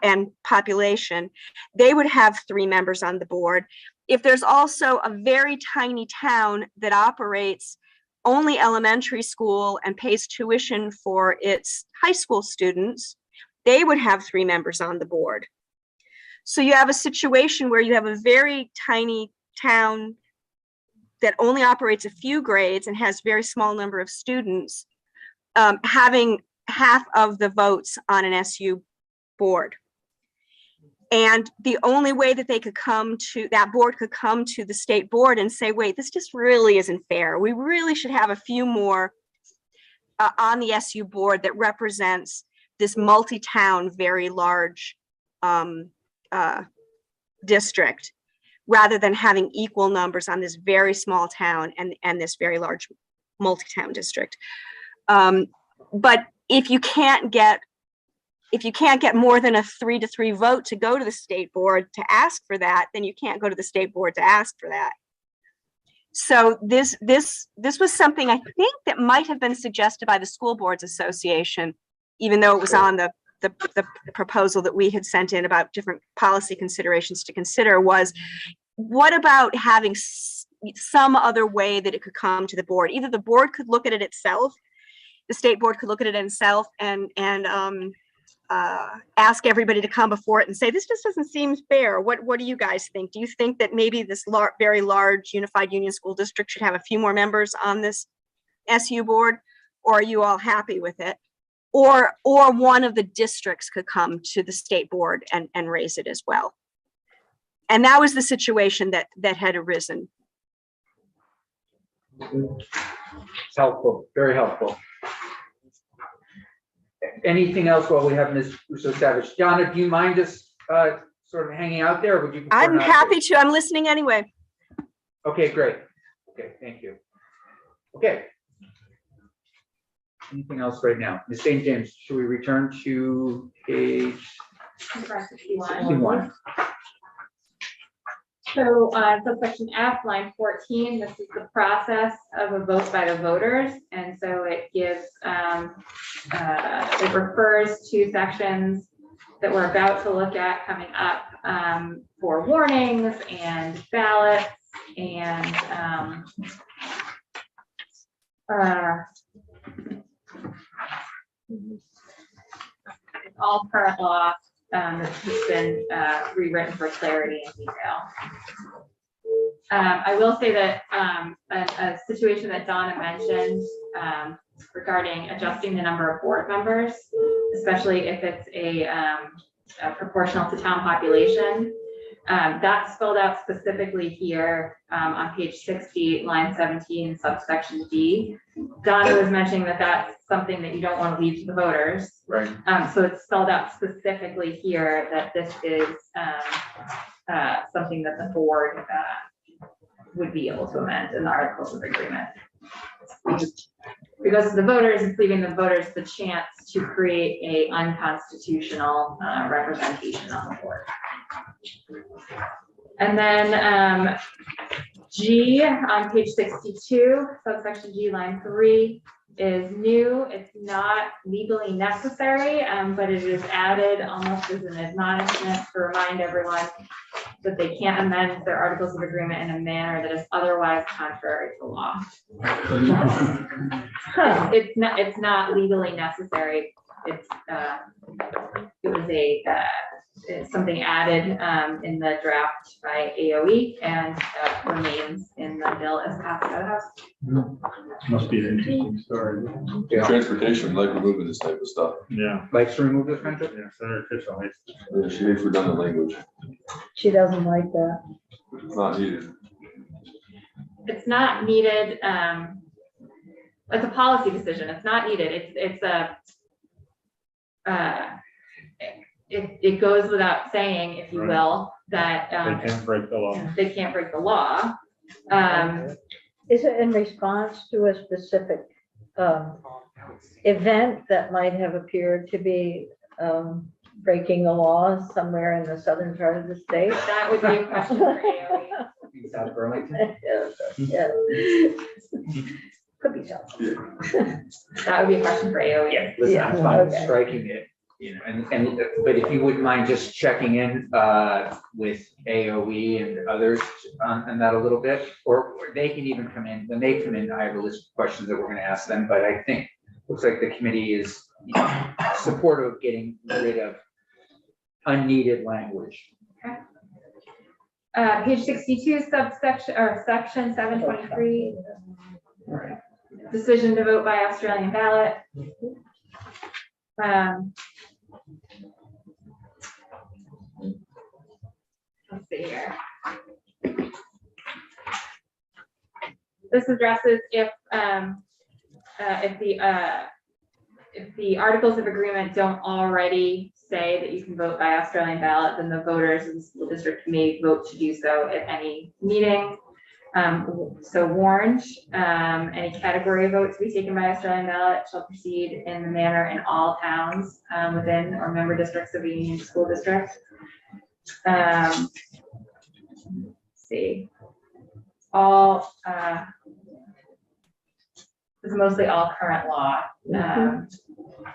Speaker 7: and population, they would have 3 members on the board. If there's also a very tiny town that operates only elementary school and pays tuition for its high school students, they would have 3 members on the board. So you have a situation where you have a very tiny town that only operates a few grades and has very small number of students, having half of the votes on an SU board. And the only way that that board could come to the state board and say, wait, this just really isn't fair. We really should have a few more on the SU board that represents this multi-town, very large district, rather than having equal numbers on this very small town and this very large multi-town district. But if you can't get more than a 3-3 vote to go to the state board to ask for that, then you can't go to the state board to ask for that. So this was something I think that might have been suggested by the School Boards Association, even though it was on the proposal that we had sent in about different policy considerations to consider, was what about having some other way that it could come to the board? Either the board could look at it itself, the state board could look at it itself and ask everybody to come before it and say, this just doesn't seem fair. What do you guys think? Do you think that maybe this very large unified union school district should have a few more members on this SU board? Or are you all happy with it? Or one of the districts could come to the state board and raise it as well. And that was the situation that had arisen.
Speaker 2: Helpful, very helpful. Anything else while we have Ms. Russo-Savage? Donna, do you mind just sort of hanging out there, or would you? prefer
Speaker 7: I'm
Speaker 2: not
Speaker 7: happy to. I'm listening anyway.
Speaker 2: Okay, great. Okay, thank you. Okay. Anything else right now? Ms. St. James, should we return to page 61?
Speaker 3: So, subsection F, line 14, this is the process of a vote by the voters. And so it gives, it refers to sections that we're about to look at coming up for warnings and ballots and all current law that's just been rewritten for clarity and detail. I will say that a situation that Donna mentioned regarding adjusting the number of board members, especially if it's a proportional to town population, that's spelled out specifically here on page 60, line 17, subsection D. Donna was mentioning that that's something that you don't want to leave to the voters.
Speaker 2: Right.
Speaker 3: So it's spelled out specifically here that this is something that the board would be able to amend in the Articles of Agreement. Because the voters, it's leaving the voters the chance to create a unconstitutional representation on the board. And then G on page 62, subsection G, line 3 is new. It's not legally necessary, but it is added almost as an admonishment to remind everyone that they can't amend their Articles of Agreement in a manner that is otherwise contrary to law. It's not legally necessary. It's something added in the draft by AOE and remains in the bill as passed by the House.
Speaker 6: Must be an interesting story.
Speaker 2: Yeah.
Speaker 5: Transportation, we like removing this type of stuff.
Speaker 6: Yeah.
Speaker 2: Likes to remove this kind of?
Speaker 6: Yeah, Senator Kitchell.
Speaker 5: She hates redundant language.
Speaker 1: She doesn't like that.
Speaker 5: It's not needed.
Speaker 3: It's not needed. It's a policy decision. It's not needed. It goes without saying, if you will, that
Speaker 6: They can't break the law.
Speaker 3: they can't break the law.
Speaker 1: Is it in response to a specific event that might have appeared to be breaking the law somewhere in the southern part of the state?
Speaker 3: That would be a question for AOE.
Speaker 2: In South Burlington?
Speaker 1: Yeah. Could be so.
Speaker 3: That would be a question for AOE.
Speaker 2: Yeah, listen,
Speaker 1: Yeah,
Speaker 2: I'm fine with
Speaker 1: okay.
Speaker 2: striking it, you know, but if you wouldn't mind just checking in with AOE and others on that a little bit, or they can even come in. When they come in, I have a list of questions that we're going to ask them, but I think looks like the committee is supportive of getting rid of unneeded language.
Speaker 3: Page 62, subsection or section 723. Decision to vote by Australian ballot. Let's see here. This addresses if the Articles of Agreement don't already say that you can vote by Australian ballot, then the voters in the school district may vote to do so at any meeting. So warned, any category of votes to be taken by Australian ballot shall proceed in the manner in all towns within or member districts of a union school district. Let's see, all this is mostly all current law.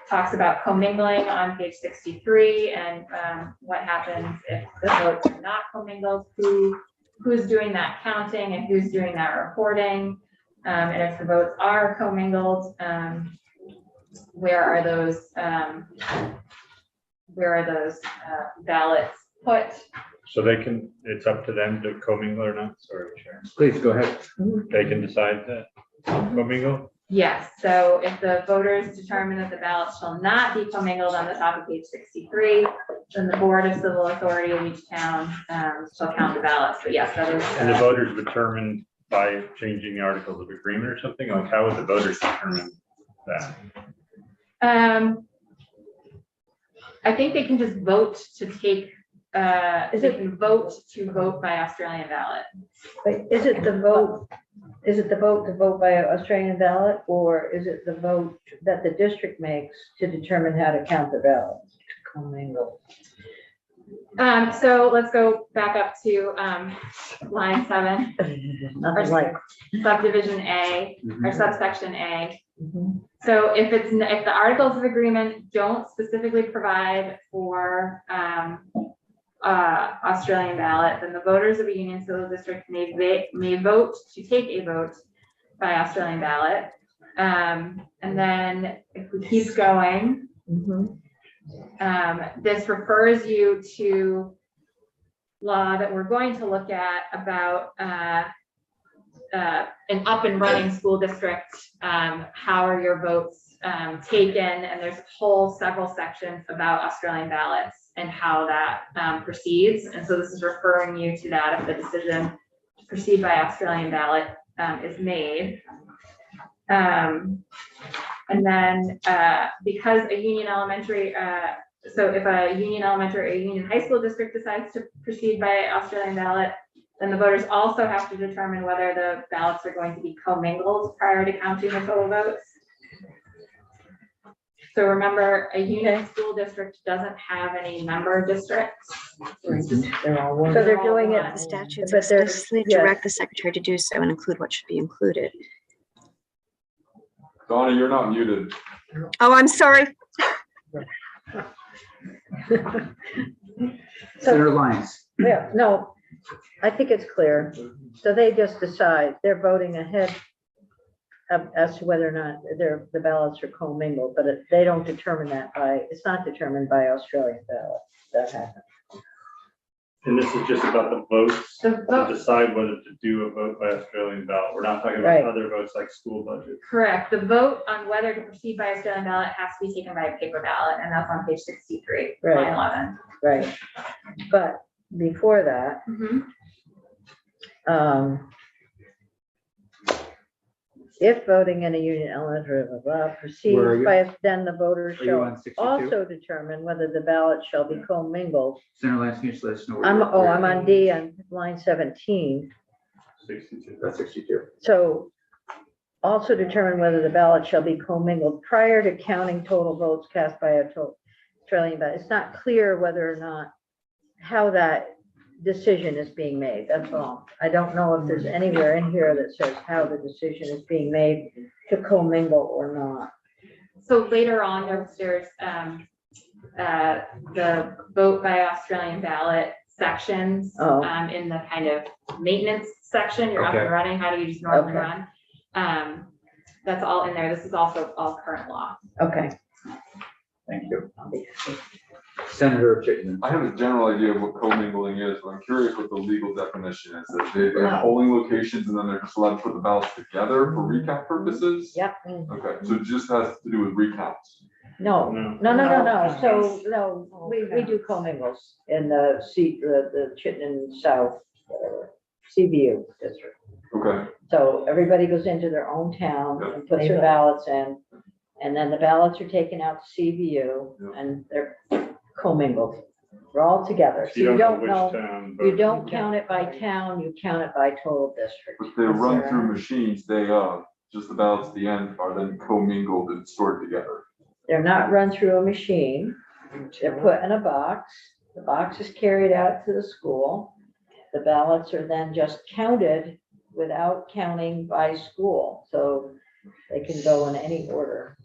Speaker 3: Talks about commingling on page 63 and what happens if the votes are not commingled, who's doing that counting and who's doing that reporting, and if the votes are commingled, where are those where are those ballots put.
Speaker 6: So they can, it's up to them to commingle or not, sorry, Chair.
Speaker 2: Please go ahead.
Speaker 6: They can decide that commingle?
Speaker 3: Yes, so if the voters determine that the ballots shall not be commingled on the top of page 63, then the Board of Civil Authority of each town shall count the ballots. But yes, that is.
Speaker 6: And the voters determined by changing the articles of agreement or something? Like, how would the voters determine that?
Speaker 3: I think they can just vote to take,
Speaker 1: Is
Speaker 3: they
Speaker 1: it-
Speaker 3: can vote to vote by Australian ballot.
Speaker 1: Wait, is it the vote to vote by Australian ballot, or is it the vote that the district makes to determine how to count the ballots? Commingle.
Speaker 3: So let's go back up to line 7,
Speaker 1: Nothing like.
Speaker 3: subdivision A, or subsection A.
Speaker 1: Mhm.
Speaker 3: So if the articles of agreement don't specifically provide for Australian ballot, then the voters of a Union Civil District may vote to take a vote by Australian ballot. And then if we keep going,
Speaker 1: Mhm.
Speaker 3: this refers you to law that we're going to look at about an up and running school district. How are your votes taken? And there's several sections about Australian ballots and how that proceeds. And so this is referring you to that if the decision to proceed by Australian ballot is made. And then because a Union Elementary, so if a Union Elementary or a Union High School district decides to proceed by Australian ballot, then the voters also have to determine whether the ballots are going to be commingled prior to counting the total votes. So remember, a Union School District doesn't have any member districts.
Speaker 1: They're all one. So they're doing it.
Speaker 7: The statutes
Speaker 1: But they're-
Speaker 7: explicitly
Speaker 1: yeah.
Speaker 7: direct the secretary to do so and include what should be included.
Speaker 5: Donna, you're not muted.
Speaker 7: Oh, I'm sorry.
Speaker 2: Senator Lyons.
Speaker 1: Yeah, no, I think it's clear. So they just decide, they're voting ahead as to whether or not the ballots are commingled, but they don't determine that it's not determined by Australian ballot. That happens.
Speaker 6: And this is just about the votes
Speaker 3: The
Speaker 6: to
Speaker 3: vote,
Speaker 6: decide whether to do a vote by Australian ballot. We're not talking
Speaker 1: Right.
Speaker 6: about other votes like school budget.
Speaker 3: correct. The vote on whether to proceed by Australian ballot has to be taken by a paper ballot, and that's on page 63,
Speaker 1: Right.
Speaker 3: line 11.
Speaker 1: Right. But before that, if voting in a Union Elementary proceeds
Speaker 2: Where are you?
Speaker 1: by, then the voters
Speaker 2: Are you
Speaker 1: shall
Speaker 2: on 62?
Speaker 1: also determine whether the ballot shall be commingled.
Speaker 2: Senator Lyons, can you just let us know? where
Speaker 1: I'm
Speaker 2: you're-
Speaker 1: on D on line 17.
Speaker 6: 62.
Speaker 2: That's 62.
Speaker 1: So also determine whether the ballot shall be commingled prior to counting total votes cast by a Australian ballot. It's not clear whether or not how that decision is being made. That's all. I don't know if there's anywhere in here that says how the decision is being made to commingle or not.
Speaker 3: So later on, there's the vote by Australian ballot sections
Speaker 1: Oh.
Speaker 3: in the kind of maintenance section. You're up and
Speaker 2: Okay.
Speaker 3: running. How do you just normally
Speaker 1: Okay.
Speaker 3: run? That's all in there. This is also all current law.
Speaker 1: Okay.
Speaker 2: Thank you. Senator Chittenden.
Speaker 5: I have a general idea of what commingling is, but I'm curious what the legal definition is. That they have polling locations and then they're just allowed to put the ballots together for recount purposes?
Speaker 1: Yep.
Speaker 5: Okay, so it just has to do with recounts.
Speaker 1: No,
Speaker 6: No.
Speaker 1: no. So, no, we do commingles in the Chittenden South, whatever, CBU district.
Speaker 5: Okay,
Speaker 1: So everybody goes into their own town and puts their ballots in, and then the ballots are taken out to CBU and they're commingled. They're all together. So you don't
Speaker 6: which
Speaker 1: know,
Speaker 6: town
Speaker 1: you
Speaker 6: voted.
Speaker 1: don't count it by town, you count it by total district.
Speaker 5: but they run through machines day of, just the ballots at the end are then commingled and stored together.
Speaker 1: They're not run through a machine. They're put in a box. The box is carried out to the school. The ballots are then just counted without counting by school. So they can go in any order.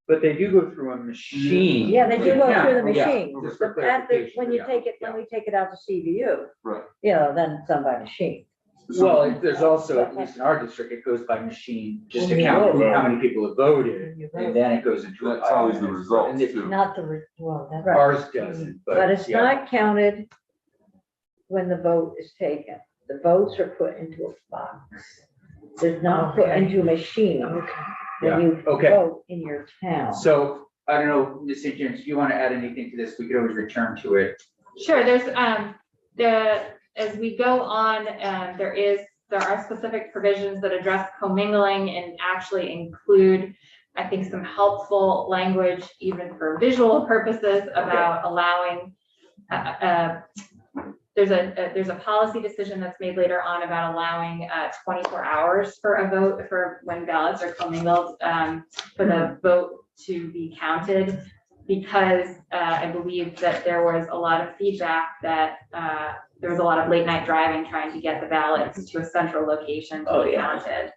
Speaker 2: But they do go through a machine.
Speaker 1: Yeah, they do go through the
Speaker 2: Yeah,
Speaker 1: machine.
Speaker 2: just for
Speaker 1: But when
Speaker 2: clarification,
Speaker 1: you
Speaker 2: yeah,
Speaker 1: take it,
Speaker 2: yeah.
Speaker 1: when we take it out to CVU,
Speaker 5: Right.
Speaker 1: then it's done by machine.
Speaker 2: Well, there's also, at least in our district, it goes by machine, just to count how many people have voted, and then it goes into.
Speaker 5: That tallies the results
Speaker 2: And it-
Speaker 5: too.
Speaker 1: Not well, that's.
Speaker 2: Ours doesn't,
Speaker 1: But it's
Speaker 2: yeah.
Speaker 1: not counted when the vote is taken. The votes are put into a box. They're not put into a machine
Speaker 2: Yeah,
Speaker 1: when you
Speaker 2: okay.
Speaker 1: vote in your town.
Speaker 2: So, I don't know, Ms. St. James, if you want to add anything to this, we could always return to it.
Speaker 3: Sure, as we go on, there are specific provisions that address commingling and actually include, I think, some helpful language, even for visual purposes, about allowing, there's a policy decision that's made later on about allowing 24 hours for a vote, for when ballots are commingled, for the vote to be counted, because I believe that there was a lot of feedback that there was a lot of late night driving trying to get the ballots to a central location to be counted.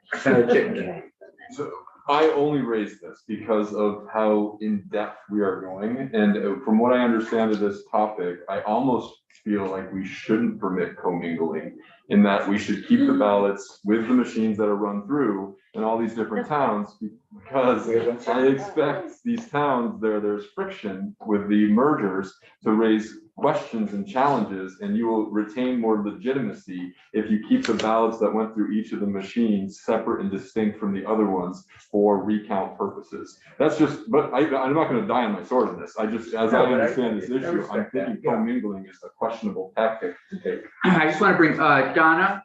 Speaker 5: So I only raised this because of how in-depth we are going. And from what I understand of this topic, I almost feel like we shouldn't permit commingling, in that we should keep the ballots with the machines that are run through in all these different towns, because I expect these towns, there's friction with the mergers to raise questions and challenges, and you will retain more legitimacy if you keep the ballots that went through each of the machines separate and distinct from the other ones for recount purposes. That's just, but I'm not going to die on my sword in this. I just, as I understand this issue, I'm thinking commingling is a questionable tactic to take.
Speaker 2: I just want to bring, Donna.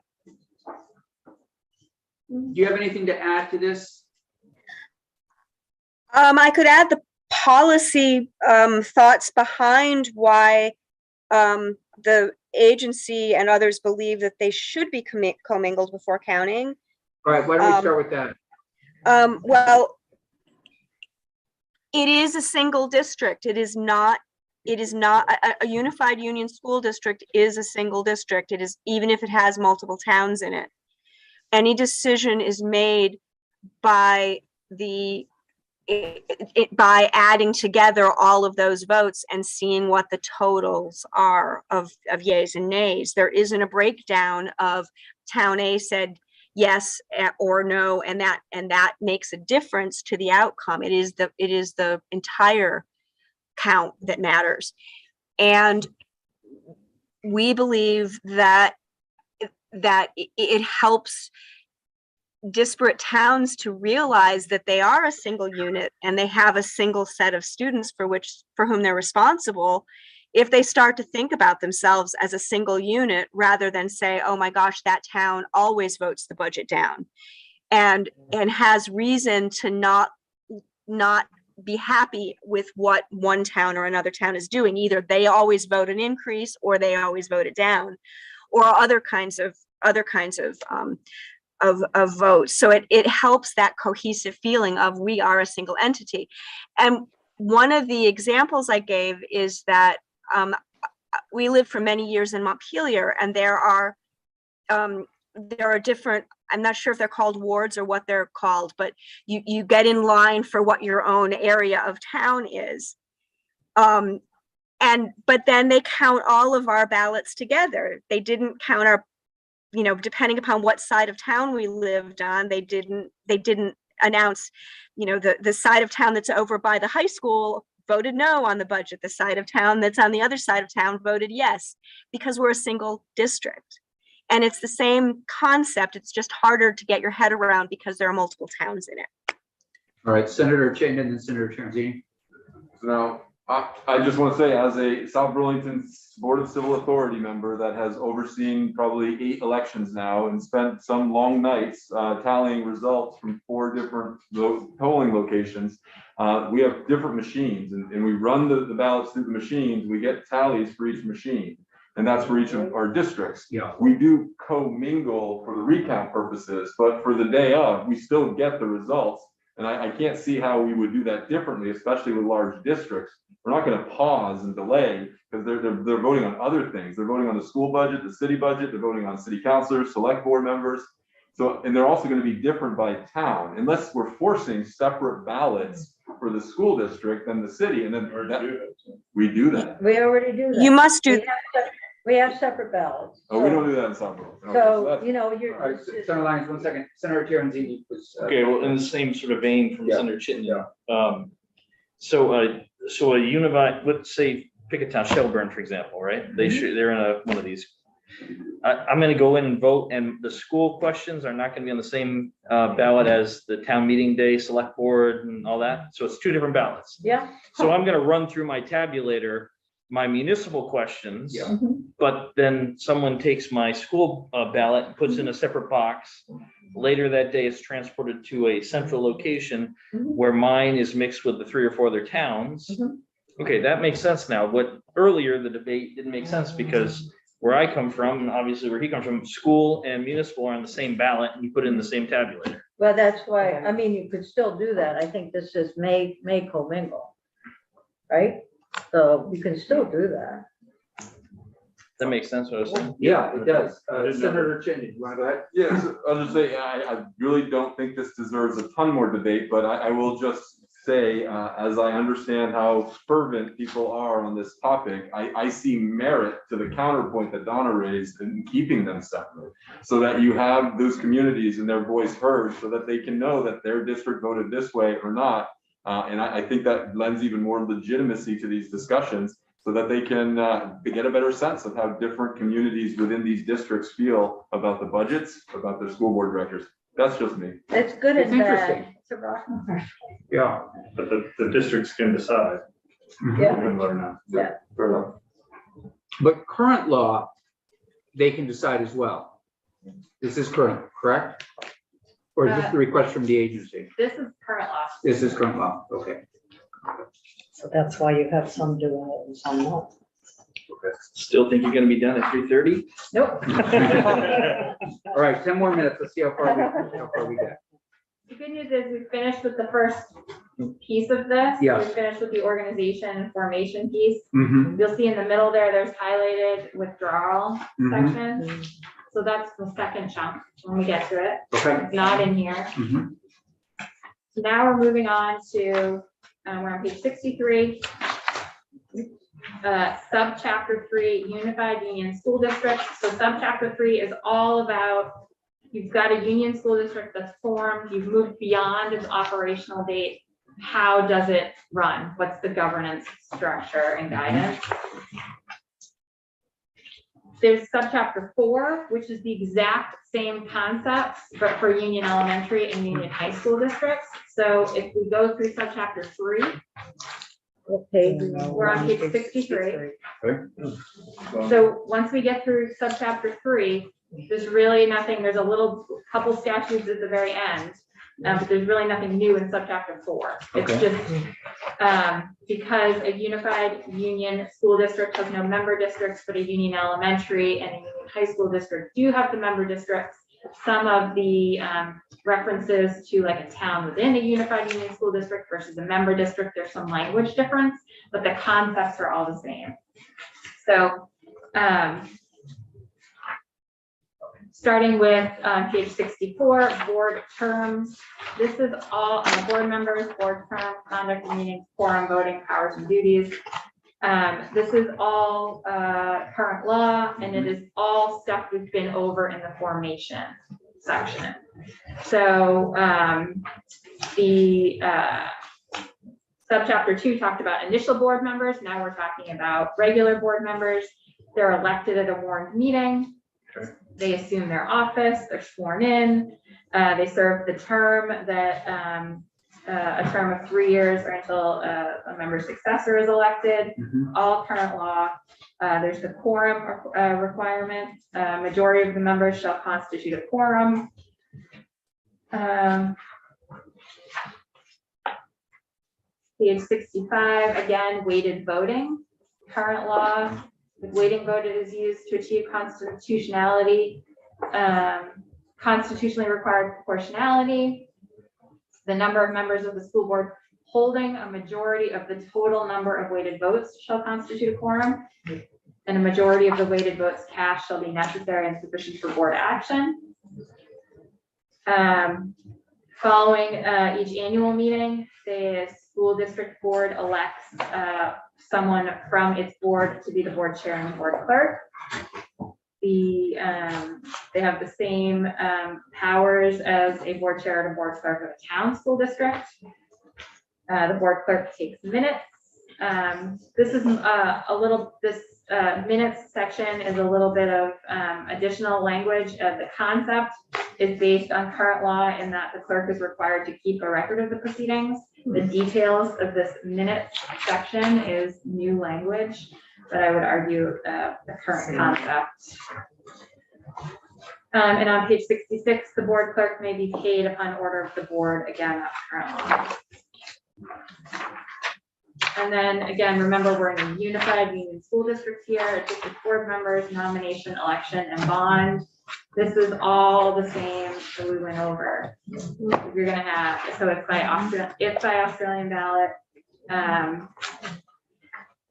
Speaker 2: Do you have anything to add to this?
Speaker 7: I could add the policy thoughts behind why the agency and others believe that they should be commingled before counting.
Speaker 2: All right, why don't we start with that?
Speaker 7: Well, it is a single district. It is not a unified union school district is a single district. It is, even if it has multiple towns in it. Any decision is made by by adding together all of those votes and seeing what the totals are of yays and nays. There isn't a breakdown of town A said yes or no, and that makes a difference to the outcome. It is the entire count that matters. And we believe that it helps disparate towns to realize that they are a single unit and they have a single set of students for whom they're responsible, if they start to think about themselves as a single unit rather than say, oh my gosh, that town always votes the budget down, and has reason to not be happy with what one town or another town is doing. Either they always vote an increase or they always vote it down, or other kinds of votes. So it helps that cohesive feeling of we are a single entity. And one of the examples I gave is that we lived for many years in Montpelier, and there are different, I'm not sure if they're called wards or what they're called, but you get in line for what your own area of town is. But then they count all of our ballots together. They didn't count our, depending upon what side of town we lived on, they didn't announce, the side of town that's over by the high school voted no on the budget. The side of town that's on the other side of town voted yes, because we're a single district. And it's the same concept. It's just harder to get your head around because there are multiple towns in it.
Speaker 2: All right, Senator Chin and then Senator Terenzini.
Speaker 5: So now, I just want to say, as a South Burlington Board of Civil Authority member that has overseen probably 8 elections now and spent some long nights tallying results from 4 different polling locations, we have different machines, and we run the ballots through the machines. We get tallies for each machine, and that's for each of our districts.
Speaker 2: Yeah.
Speaker 5: We do commingle for the recount purposes, but for the day of, we still get the results. And I can't see how we would do that differently, especially with large districts. We're not going to pause and delay because they're voting on other things. They're voting on the school budget, the city budget. They're voting on city councilors, select board members. So, and they're also going to be different by town, unless we're forcing separate ballots for the school district than the city. And then we do that.
Speaker 1: We already do that.
Speaker 7: You must do.
Speaker 1: We have separate ballots.
Speaker 5: Oh, we don't do that in Southborough. Okay,
Speaker 1: So,
Speaker 5: that's-
Speaker 1: you know,
Speaker 2: All
Speaker 1: you're.
Speaker 2: right, Senator Lyons, 1 second. Senator Terenzini was.
Speaker 4: Okay, well, in the same sort of vein from
Speaker 2: Yeah.
Speaker 4: Senator Chittenden. So a unified, let's say, pick a town, Shelburne, for example, right? They're in one of these. I'm gonna go in and vote, and the school questions are not gonna be on the same ballot as the town meeting day, select board and all that. So it's 2 different ballots.
Speaker 1: Yeah.
Speaker 4: So I'm gonna run through my tabulator, my municipal questions.
Speaker 2: Yeah.
Speaker 4: But then someone takes my school ballot and puts in a separate box. Later that day, it's transported to a central location
Speaker 1: Mhm.
Speaker 4: where mine is mixed with the 3 or 4 other towns.
Speaker 1: Mhm.
Speaker 4: Okay, that makes sense now. But earlier, the debate didn't make sense because where I come from, and obviously where he comes from, school and municipal are on the same ballot and you put it in the same tabulator.
Speaker 1: Well, that's why, I mean, you could still do that. I think this is may commingle. Right? So you can still do that.
Speaker 4: That makes sense what I was saying.
Speaker 2: Yeah, it does.
Speaker 6: I didn't know
Speaker 2: Senator Chittenden, you want to go ahead?
Speaker 5: Yes, I'll just say, I really don't think this deserves a ton more debate, but I will just say, as I understand how fervent people are on this topic, I see merit to the counterpoint that Donna raised in keeping them separate. So that you have those communities and their voice heard, so that they can know that their district voted this way or not. And I think that lends even more legitimacy to these discussions, so that they can get a better sense of how different communities within these districts feel about the budgets, about their school board directors. That's just me.
Speaker 1: It's good
Speaker 2: It's
Speaker 1: and bad.
Speaker 2: interesting.
Speaker 1: It's a rock and a hard
Speaker 2: Yeah.
Speaker 6: But the districts can decide.
Speaker 1: Yeah.
Speaker 6: Whether or not.
Speaker 5: Fair enough.
Speaker 2: But current law, they can decide as well. This is current, correct? Or is this the request from the agency?
Speaker 3: This is current law.
Speaker 2: This is current law, okay.
Speaker 1: So that's why you have some doing it and some not.
Speaker 4: Still think you're gonna be done at 3:30?
Speaker 1: Nope.
Speaker 2: All right, 10 more minutes. Let's see how far we get.
Speaker 3: The good news is we finished with the first piece of this.
Speaker 2: Yeah.
Speaker 3: We finished with the organization and formation piece.
Speaker 2: Mm-hmm,
Speaker 3: You'll see in the middle there's highlighted withdrawal
Speaker 2: mm-hmm,
Speaker 3: section. So that's the second chunk when we get to it.
Speaker 2: okay.
Speaker 3: It's not in here.
Speaker 2: Mhm.
Speaker 3: So now we're moving on to, we're on page 63. Subchapter 3, Unified Union School Districts. So subchapter 3 is all about, you've got a union school district that's formed, you've moved beyond its operational date. How does it run? What's the governance structure and guidance? There's subchapter 4, which is the exact same concepts, but for Union Elementary and Union High School districts. So if we go through subchapter 3,
Speaker 1: Okay.
Speaker 3: we're on page 63.
Speaker 5: Okay.
Speaker 3: So once we get through subchapter 3, there's really nothing, there's a little couple statutes at the very end, but there's really nothing new in subchapter 4. It's
Speaker 2: Okay.
Speaker 3: just because a unified union school district has no member districts, but a union elementary and a union high school district do have the member districts. Some of the references to like a town within a unified union school district versus a member district, there's some language difference, but the concepts are all the same. So starting with page 64, board terms. This is all board members, board term, conduct of meetings, quorum, voting, powers and duties. This is all current law, and it is all stuff we've been over in the formation section. So the subchapter 2 talked about initial board members. Now we're talking about regular board members. They're elected at a warned meeting.
Speaker 6: Okay.
Speaker 3: They assume their office, they're sworn in, they serve the term that a term of 3 years or until a member's successor is elected,
Speaker 2: Mhm.
Speaker 3: all current law. There's the quorum requirement. Majority of the members shall constitute a quorum. Page 65, again, weighted voting, current law. If weighting voted is used to achieve constitutionality, constitutionally required proportionality. The number of members of the school board holding a majority of the total number of weighted votes shall constitute a quorum. And a majority of the weighted votes cast shall be necessary and sufficient for board action. Following each annual meeting, they School District Board elects someone from its board to be the board chair and board clerk. They have the same powers as a board chair and a board clerk of a town school district. The board clerk takes minutes. This is this minutes section is a little bit of additional language. The concept is based on current law in that the clerk is required to keep a record of the proceedings. The details of this minutes section is new language, but I would argue the current concept. And on page 66, the board clerk may be paid upon order of the board. Again, that's current law. And then again, remember, we're in a unified union school district here, district board members, nomination, election, and bond. This is all the same that we went over. You're gonna have, so it's by Australian ballot.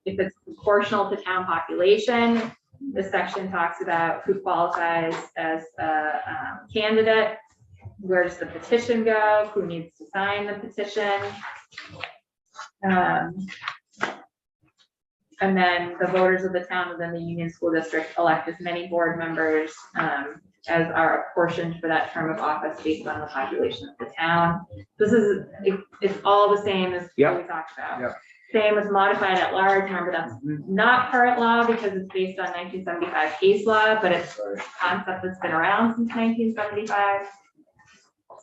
Speaker 3: If it's proportional to town population, this section talks about who qualifies as a candidate. Where does the petition go? Who needs to sign the petition? And then the voters of the town within the Union School District elect as many board members as are apportioned for that term of office based on the population of the town. This is, it's all the same as what we talked about.
Speaker 2: Yep.
Speaker 3: Same as modified at large. Remember, that's not current law because it's based on 1975 case law, but it's a concept that's been around since 1975.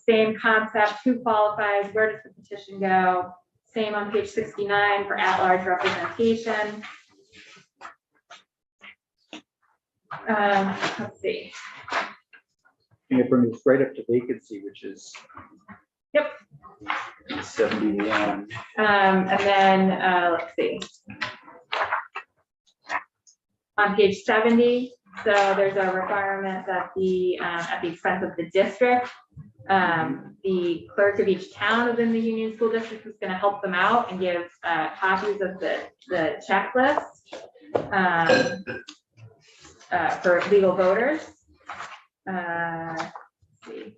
Speaker 3: Same concept, who qualifies, where does the petition go? Same on page 69 for at-large representation. Let's see.
Speaker 2: And it brings us right up to vacancy, which is.
Speaker 3: Yep.
Speaker 2: 71.
Speaker 3: And then let's see. On page 70, so there's a requirement that the at the expense of the district, the clerk of each town within the Union School District is going to help them out and give copies of the checklist for legal voters. Let's see.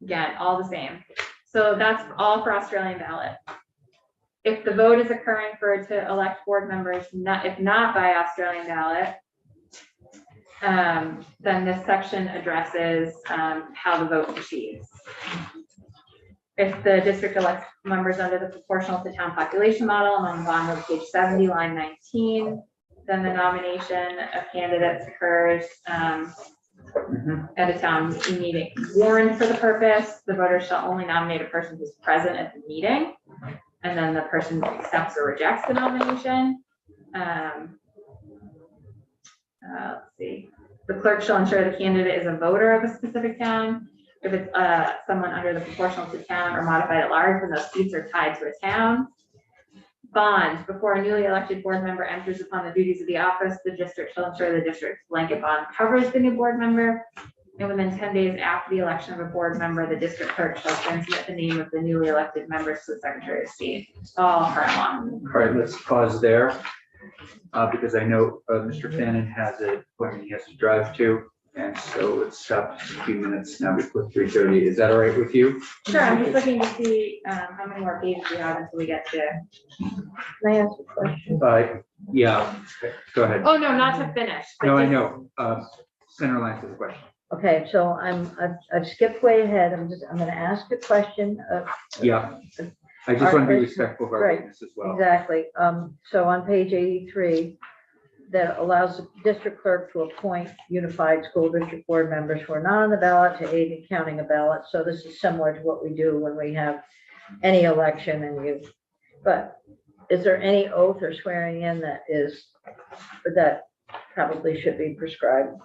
Speaker 3: Again, all the same. So that's all for Australian ballot. If the vote is occurring to elect board members, if not by Australian ballot, then this section addresses how the vote proceeds. If the district elects members under the proportional to town population model, I'm on the bottom of page 70, line 19, then the nomination of candidates occurs at a town meeting warned for the purpose. The voters shall only nominate a person who's present at the meeting, and then the person accepts or rejects the nomination. Let's see. The clerk shall ensure the candidate is a voter of a specific town. If it's someone under the proportional to town or modified at large, then those seats are tied to a town. Bond. Before a newly elected board member enters upon the duties of the office, the district shall ensure the district's blanket bond covers the new board member. And within 10 days after the election of a board member, the district clerk shall transmit the name of the newly elected members to the Secretary of State. All current law.
Speaker 2: All right, let's pause there. Because I know Mr. Fannin has an appointment he has to drive to. And so let's stop just a few minutes now before 3:30. Is that all right with you?
Speaker 3: Sure, I'm just looking to see how many more pages we have until we get to.
Speaker 1: Can I ask a question?
Speaker 2: Yeah, go ahead.
Speaker 3: Oh, no, not to finish. but
Speaker 2: No, I
Speaker 3: just-
Speaker 2: know. Center line to the question.
Speaker 1: Okay, so I've skipped way ahead. I'm gonna ask a question.
Speaker 2: Yeah, I just want to be
Speaker 1: Our-
Speaker 2: respectful of our
Speaker 1: right,
Speaker 2: witness as well.
Speaker 1: Exactly. So on page 83, that allows the district clerk to appoint unified school district board members who are not on the ballot to aid in counting a ballot. So this is similar to what we do when we have any election but is there any oath or swearing in that probably should be prescribed?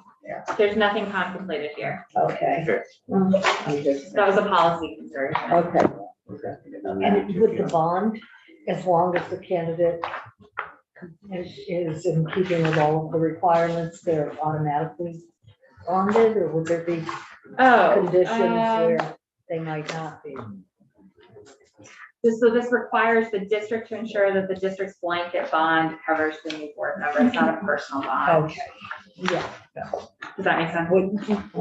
Speaker 3: There's nothing contemplated here.
Speaker 1: Okay.
Speaker 2: Okay.
Speaker 3: That was a policy concern.
Speaker 1: Okay.
Speaker 8: And with the bond, as long as the candidate is in keeping with all of the requirements, they're automatically bonded, or would there be conditions where they might not be?
Speaker 3: So this requires the district to ensure that the district's blanket bond covers the new board member. It's not a personal bond.
Speaker 8: Okay. Yeah,
Speaker 3: Does that make sense?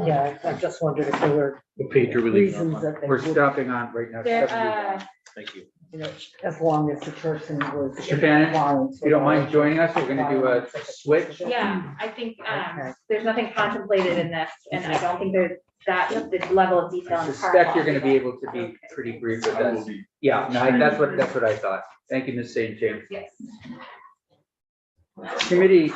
Speaker 8: yeah, I just wondered if there were
Speaker 4: The pager with
Speaker 8: reasons that they
Speaker 2: We're
Speaker 8: would,
Speaker 2: stopping on right now.
Speaker 3: There,
Speaker 2: 71.
Speaker 4: Thank you.
Speaker 8: you know, as long as the person was.
Speaker 2: Mr. Bannon,
Speaker 8: compliance
Speaker 2: If you don't
Speaker 8: with
Speaker 2: mind
Speaker 8: all
Speaker 2: joining us, we're gonna do a
Speaker 8: requirements.
Speaker 2: switch.
Speaker 3: Yeah, I think,
Speaker 8: Okay.
Speaker 3: there's nothing contemplated in this, and I don't think there's that, the level of detail
Speaker 2: I
Speaker 3: in the current
Speaker 2: suspect you're
Speaker 3: law.
Speaker 2: gonna be able to be pretty brief with
Speaker 5: I will
Speaker 2: us.
Speaker 5: be.
Speaker 2: Yeah, no, that's what I thought. Thank you, Ms. St. James.
Speaker 3: Yes.
Speaker 2: Committee,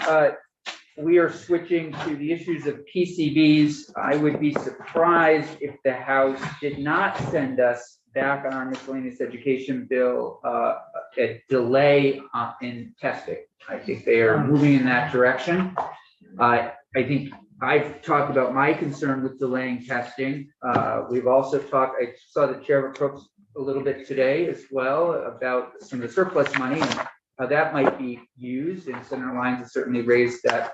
Speaker 2: we are switching to the issues of PCBs. I would be surprised if the House did not send us back on our miscellaneous education bill, a delay in testing. I think they are moving in that direction. I think I've talked about my concern with delaying testing. We've also talked, I saw the chair approach a little bit today as well about some of the surplus money and how that might be used, and Senator Lyons has certainly raised that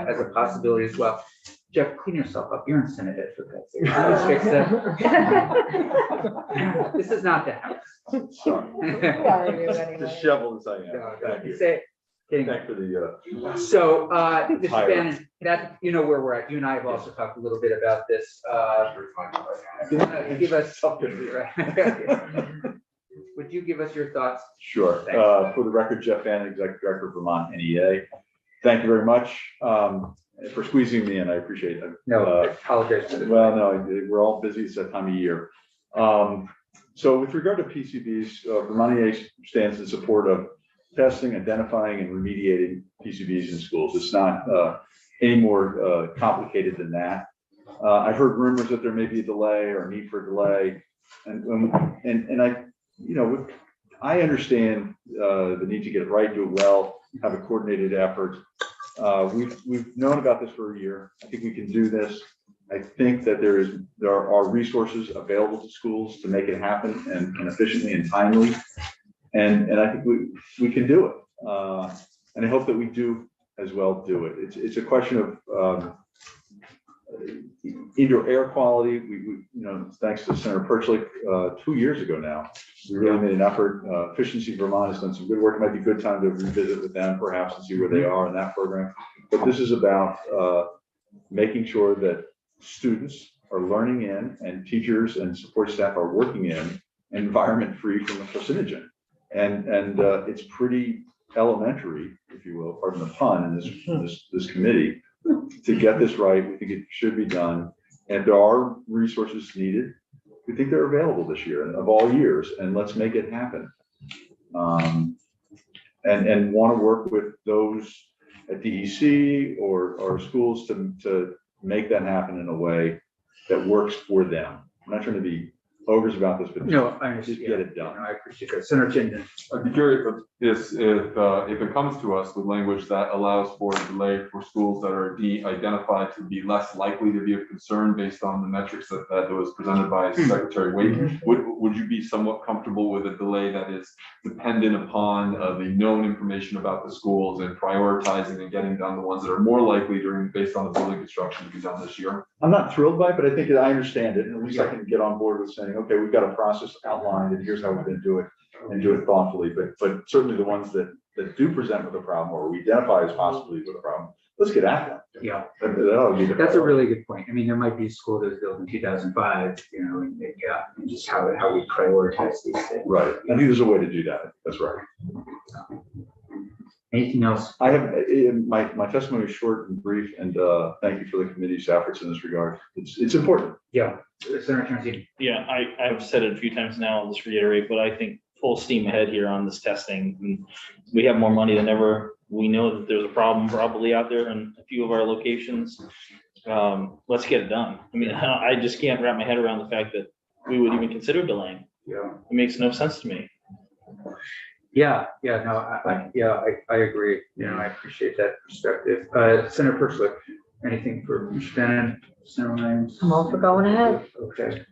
Speaker 2: as a possibility as well. Jeff, clean yourself up. You're in Senate Ed for God's sake. Let's fix that. This is not the House.
Speaker 8: Sorry, anyway.
Speaker 5: Just shovel this out. Thank you.
Speaker 2: Say- kidding.
Speaker 5: Thanks for the,
Speaker 2: So, Mr.
Speaker 5: Higher.
Speaker 2: Bannon, that, you know where we're at. You and I have also talked a little bit about this. You wanna give us something, right? Would you give us your thoughts?
Speaker 9: Sure. For the record, Jeff Bannon, Executive Director of Vermont NEA. Thank you very much for squeezing me in. I appreciate it.
Speaker 2: No, I apologize for the.
Speaker 9: Well, no, we're all busy. It's that time of year. So with regard to PCBs, Vermont NEA stands in support of testing, identifying, and remediating PCBs in schools. It's not any more complicated than that. I've heard rumors that there may be a delay or a need for a delay, and I, you know, I understand the need to get it right, do it well, have a coordinated effort. We've known about this for a year. I think we can do this. I think that there are resources available to schools to make it happen and efficiently and timely. And I think we can do it. And I hope that we do as well do it. It's a question of indoor air quality. We you know, thanks to Senator Perchlik, 2 years ago now, we really made an effort. Efficiency Vermont has done some good work. It might be a good time to revisit with them perhaps and see where they are in that program. But this is about making sure that students are learning in and teachers and support staff are working in an environment free from a carcinogen. And it's pretty elementary, if you will, pardon the pun, in this committee to get this right. We think it should be done. And there are resources needed. We think they're available this year and of all years, and let's make it happen. And want to work with those at DEC or schools to make that happen in a way that works for them. I'm not trying to be ogres about this, but
Speaker 2: No, I
Speaker 9: just
Speaker 2: understand.
Speaker 9: get it done.
Speaker 2: I appreciate that. Senator Chinden.
Speaker 5: I'd be curious if it comes to us with language that allows for a delay for schools that are identified to be less likely to be of concern based on the metrics that was presented by Secretary Wade, would you be somewhat comfortable with a delay that is dependent upon the known information about the schools and prioritizing and getting done the ones that are more likely based on the building construction to be done this year?
Speaker 9: I'm not thrilled by it, but I think that I understand it. And at least I can get on board with saying, okay, we've got a process outlined and here's how we're going to do it and do it thoughtfully. But certainly the ones that do present with a problem or we identify as possibly with a problem, let's get at them.
Speaker 2: Yeah,
Speaker 9: That'll be the
Speaker 2: that's a
Speaker 9: priority.
Speaker 2: really good point. I mean, there might be a school that was built in 2005, you know, and just how we prioritize these things.
Speaker 9: Right. I think there's a way to do that. That's right.
Speaker 2: Anything else?
Speaker 9: I have, my testimony is short and brief, and thank you for the committee's efforts in this regard. It's important.
Speaker 2: Yeah, Senator Transi.
Speaker 4: Yeah, I've said it a few times now, I'll just reiterate, but I think full steam ahead here on this testing. And we have more money than ever. We know that there's a problem probably out there in a few of our locations. Let's get it done. I mean, I just can't wrap my head around the fact that we would even consider delaying.
Speaker 2: Yeah.
Speaker 4: It makes no sense to me.
Speaker 2: Yeah, no, I agree. You know, I appreciate that perspective. Senator Perchlik, anything for Mr. Bannon, Senator Lyons?
Speaker 8: I'm all for going ahead.
Speaker 2: Okay.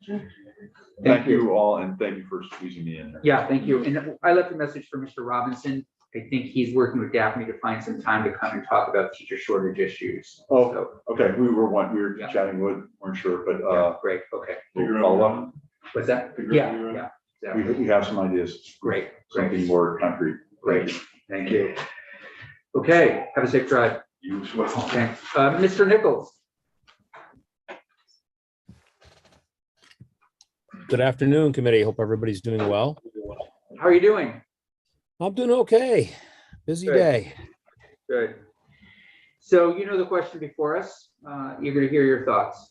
Speaker 9: Thank you all, and thank you for squeezing me in there.
Speaker 2: Yeah, thank you. And I left a message for Mr. Robinson. I think he's working with Daphne to find some time to come and talk about teacher shortage issues.
Speaker 9: Oh, okay. We were
Speaker 2: Yeah.
Speaker 9: chatting, weren't sure, but
Speaker 2: Yeah, great, okay.
Speaker 9: we'll follow up.
Speaker 2: What's that?
Speaker 6: Agree.
Speaker 2: Yeah.
Speaker 9: We have some ideas.
Speaker 2: Great.
Speaker 9: Something more concrete.
Speaker 2: Great, thank you. Okay, have a safe drive.
Speaker 5: You as well.
Speaker 2: Okay, Mr. Nichols.
Speaker 10: Good afternoon, committee. Hope everybody's doing well.
Speaker 2: How are you doing?
Speaker 10: I'm doing okay. Busy
Speaker 2: Good.
Speaker 10: day.
Speaker 2: Good. So you know the question before us. Eager to hear your thoughts.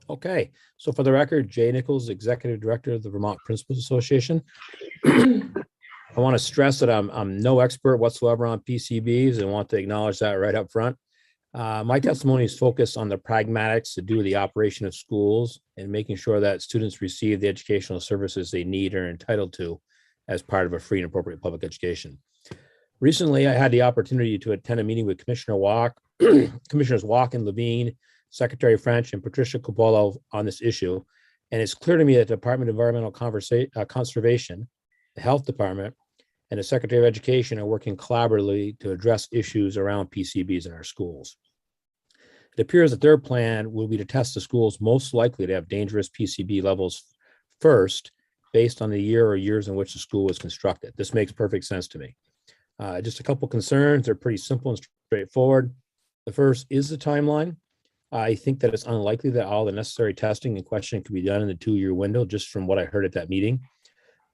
Speaker 10: Okay, so for the record, Jay Nichols, Executive Director of the Vermont Principals Association. I want to stress that I'm no expert whatsoever on PCBs and want to acknowledge that right up front. My testimony is focused on the pragmatics to do with the operation of schools and making sure that students receive the educational services they need or are entitled to as part of a free and appropriate public education. Recently, I had the opportunity to attend a meeting with Commissioner Walk, Commissioners Walk and Levine, Secretary French, and Patricia Coppola on this issue. And it's clear to me that the Department of Environmental Conservation, the Health Department, and the Secretary of Education are working collaboratively to address issues around PCBs in our schools. It appears that their plan will be to test the schools most likely to have dangerous PCB levels first, based on the year or years in which the school was constructed. This makes perfect sense to me. Just a couple concerns. They're pretty simple and straightforward. The first is the timeline. I think that it's unlikely that all the necessary testing and questioning can be done in the 2-year window, just from what I heard at that meeting.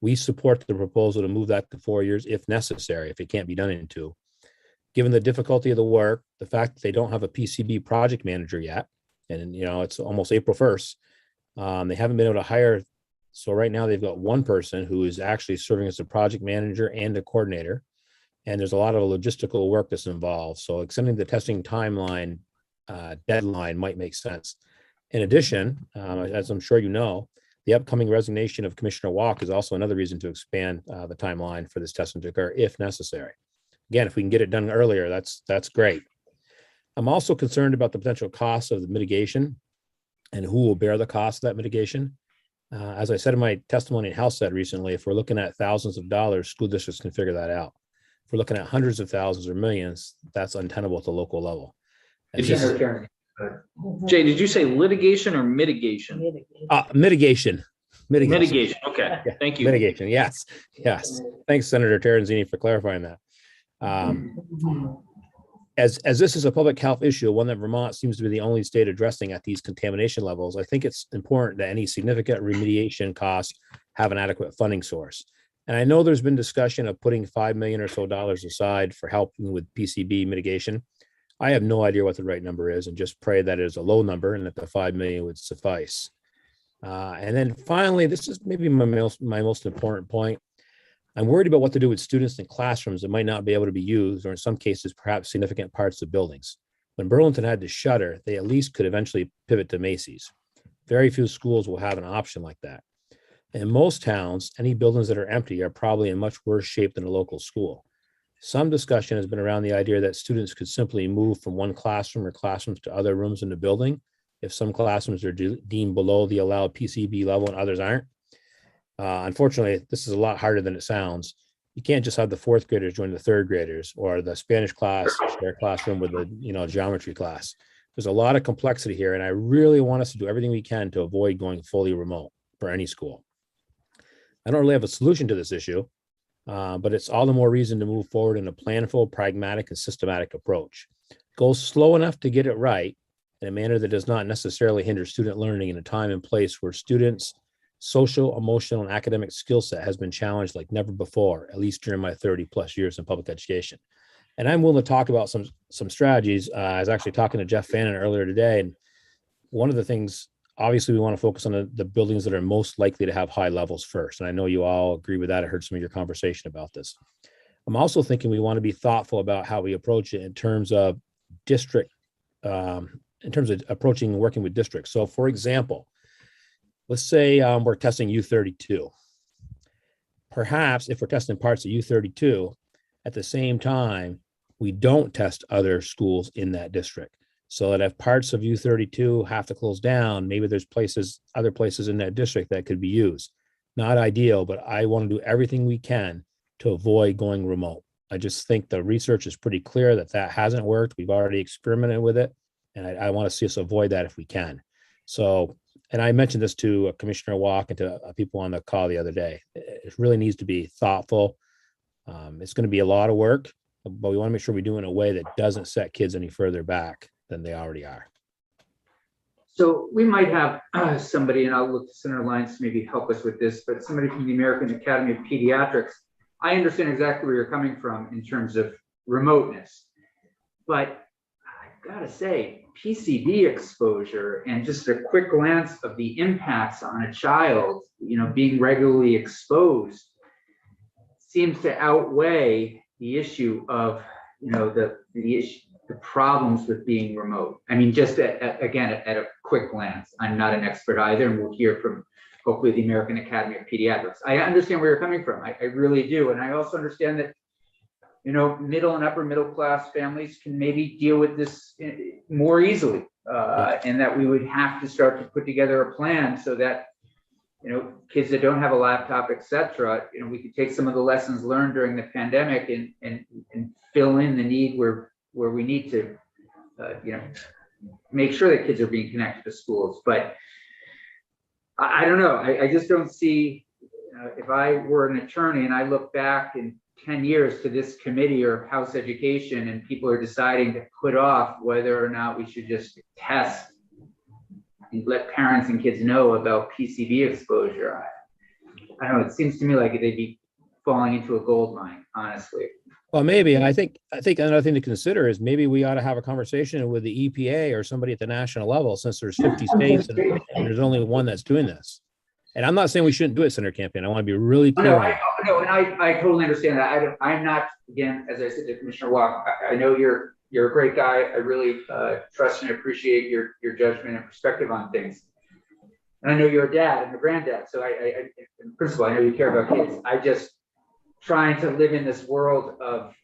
Speaker 10: We support the proposal to move that to 4 years if necessary, if it can't be done in 2. Given the difficulty of the work, the fact that they don't have a PCB project manager yet, and it's almost April 1st, they haven't been able to hire. So right now they've got one person who is actually serving as a project manager and a coordinator. And there's a lot of logistical work that's involved. So extending the testing timeline deadline might make sense. In addition, as I'm sure you know, the upcoming resignation of Commissioner Walk is also another reason to expand the timeline for this testing to occur if necessary. Again, if we can get it done earlier, that's great. I'm also concerned about the potential costs of the mitigation and who will bear the cost of that mitigation. As I said in my testimony in House Ed recently, if we're looking at thousands of dollars, school districts can figure that out. If we're looking at hundreds of thousands or millions, that's untenable at the local level. And this is-
Speaker 4: Jay, did you say litigation or mitigation?
Speaker 10: Mitigation.
Speaker 4: Mitigation, okay,
Speaker 10: Yeah,
Speaker 4: thank you.
Speaker 10: Mitigation, yes. Thanks, Senator Terenzini, for clarifying that. As this is a public health issue, one that Vermont seems to be the only state addressing at these contamination levels, I think it's important that any significant remediation costs have an adequate funding source. And I know there's been discussion of putting $5 million or so aside for helping with PCB mitigation. I have no idea what the right number is, and just pray that it is a low number and that the 5 million would suffice. And then finally, this is maybe my most important point. I'm worried about what to do with students in classrooms that might not be able to be used, or in some cases, perhaps significant parts of buildings. When Burlington had to shutter, they at least could eventually pivot to Macy's. Very few schools will have an option like that. In most towns, any buildings that are empty are probably in much worse shape than a local school. Some discussion has been around the idea that students could simply move from one classroom or classrooms to other rooms in the building if some classrooms are deemed below the allowed PCB level and others aren't. Unfortunately, this is a lot harder than it sounds. You can't just have the 4th graders join the 3rd graders, or the Spanish class share classroom with the geometry class. There's a lot of complexity here, and I really want us to do everything we can to avoid going fully remote for any school. I don't really have a solution to this issue, but it's all the more reason to move forward in a planful, pragmatic, and systematic approach. Go slow enough to get it right in a manner that does not necessarily hinder student learning in a time and place where students' social, emotional, and academic skill set has been challenged like never before, at least during my 30+ years in public education. And I'm willing to talk about some strategies. I was actually talking to Jeff Fannin earlier today, and one of the things, obviously, we want to focus on the buildings that are most likely to have high levels first. And I know you all agree with that. I heard some of your conversation about this. I'm also thinking we want to be thoughtful about how we approach it in terms of approaching working with districts. So for example, let's say we're testing U32. Perhaps if we're testing parts of U32, at the same time, we don't test other schools in that district. So that if parts of U32 have to close down, maybe there's other places in that district that could be used. Not ideal, but I want to do everything we can to avoid going remote. I just think the research is pretty clear that hasn't worked. We've already experimented with it, and I want to see us avoid that if we can. So, and I mentioned this to Commissioner Walk and to people on the call the other day. It really needs to be thoughtful. It's going to be a lot of work. but we want to make sure we do it in a way that doesn't set kids any further back than they already are.
Speaker 2: So we might have somebody, and I'll look to Senator Lyons to maybe help us with this, but somebody from the American Academy of Pediatrics. I understand exactly where you're coming from in terms of remoteness, but I've got to say, PCB exposure and just a quick glance of the impacts on a child, being regularly exposed seems to outweigh the issue of, the problems with being remote. I mean, just again, at a quick glance, I'm not an expert either, and we'll hear from hopefully the American Academy of Pediatrics. I understand where you're coming from. I really do. And I also understand that, middle and upper middle class families can maybe deal with this more easily. And that we would have to start to put together a plan so that, kids that don't have a laptop, et cetera, we could take some of the lessons learned during the pandemic and fill in the need where we need to, make sure that kids are being connected to schools. But I don't know. I just don't see, if I were an attorney and I look back in 10 years to this committee or House Education and people are deciding to put off whether or not we should just test and let parents and kids know about PCB exposure. I don't know. It seems to me like they'd be falling into a gold mine, honestly.
Speaker 10: Well, maybe. I think another thing to consider is maybe we ought to have a conversation with the EPA or somebody at the national level, since there's 50 states and there's only one that's doing this. And I'm not saying we shouldn't do it, Senator Campion. I want to be really clear.
Speaker 2: No, and I totally understand that. I'm not, again, as I said to Commissioner Walk, I know you're a great guy. I really trust and appreciate your judgment and perspective on things. And I know you're a dad and a granddad. So in principle, I know you care about kids. I just trying to live in this world of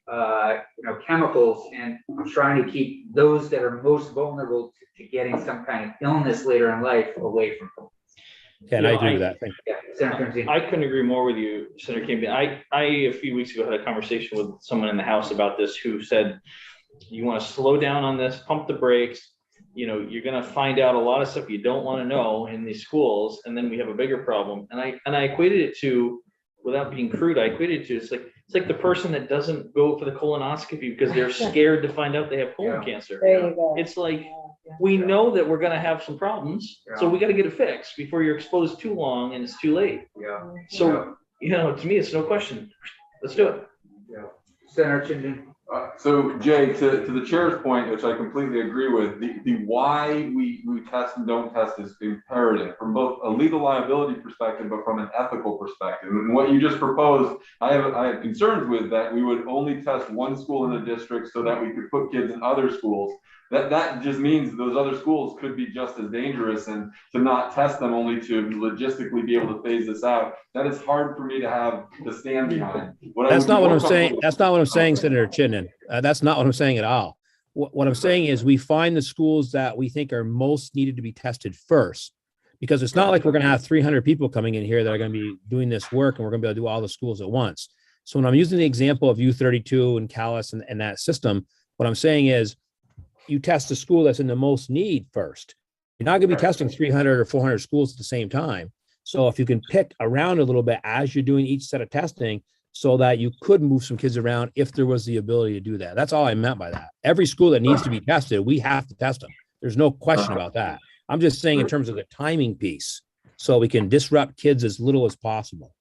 Speaker 2: chemicals, and I'm trying to keep those that are most vulnerable to getting some kind of illness later in life away from them.
Speaker 10: Yeah, and I agree with that. Thank you.
Speaker 2: Yeah, Senator Crimson.
Speaker 4: I couldn't agree more with you, Senator Campion. I a few weeks ago had a conversation with someone in the House about this who said, you want to slow down on this, pump the brakes. You're going to find out a lot of stuff you don't want to know in these schools, and then we have a bigger problem. And I equated it to, without being crude, I equated it to, it's like the person that doesn't go for the colonoscopy because they're scared to find out they have colon cancer.
Speaker 8: There you go.
Speaker 4: It's like, we know that we're going to have some problems, so we got to get it fixed before you're exposed too long and it's too late.
Speaker 2: Yeah.
Speaker 4: So, to me, it's no question. Let's do it.
Speaker 2: Yeah. Senator Chinden.
Speaker 5: So Jay, to the chair's point, which I completely agree with, the why we test and don't test is imperative from both a legal liability perspective, but from an ethical perspective. And what you just proposed, I have concerns with that. We would only test one school in the district so that we could put kids in other schools. That just means those other schools could be just as dangerous, and to not test them only to logistically be able to phase this out, that is hard for me to stand behind.
Speaker 10: That's not what I'm saying. That's not what I'm saying, Senator Chinden. That's not what I'm saying at all. What I'm saying is we find the schools that we think are most needed to be tested first, because it's not like we're going to have 300 people coming in here that are going to be doing this work and we're going to be able to do all the schools at once. So when I'm using the example of U32 and Calais and that system, what I'm saying is you test the school that's in the most need first. You're not going to be testing 300 or 400 schools at the same time. So if you can pick around a little bit as you're doing each set of testing, so that you could move some kids around if there was the ability to do that. That's all I meant by that. Every school that needs to be tested, we have to test them. There's no question about that. I'm just saying in terms of the timing piece, so we can disrupt kids as little as possible.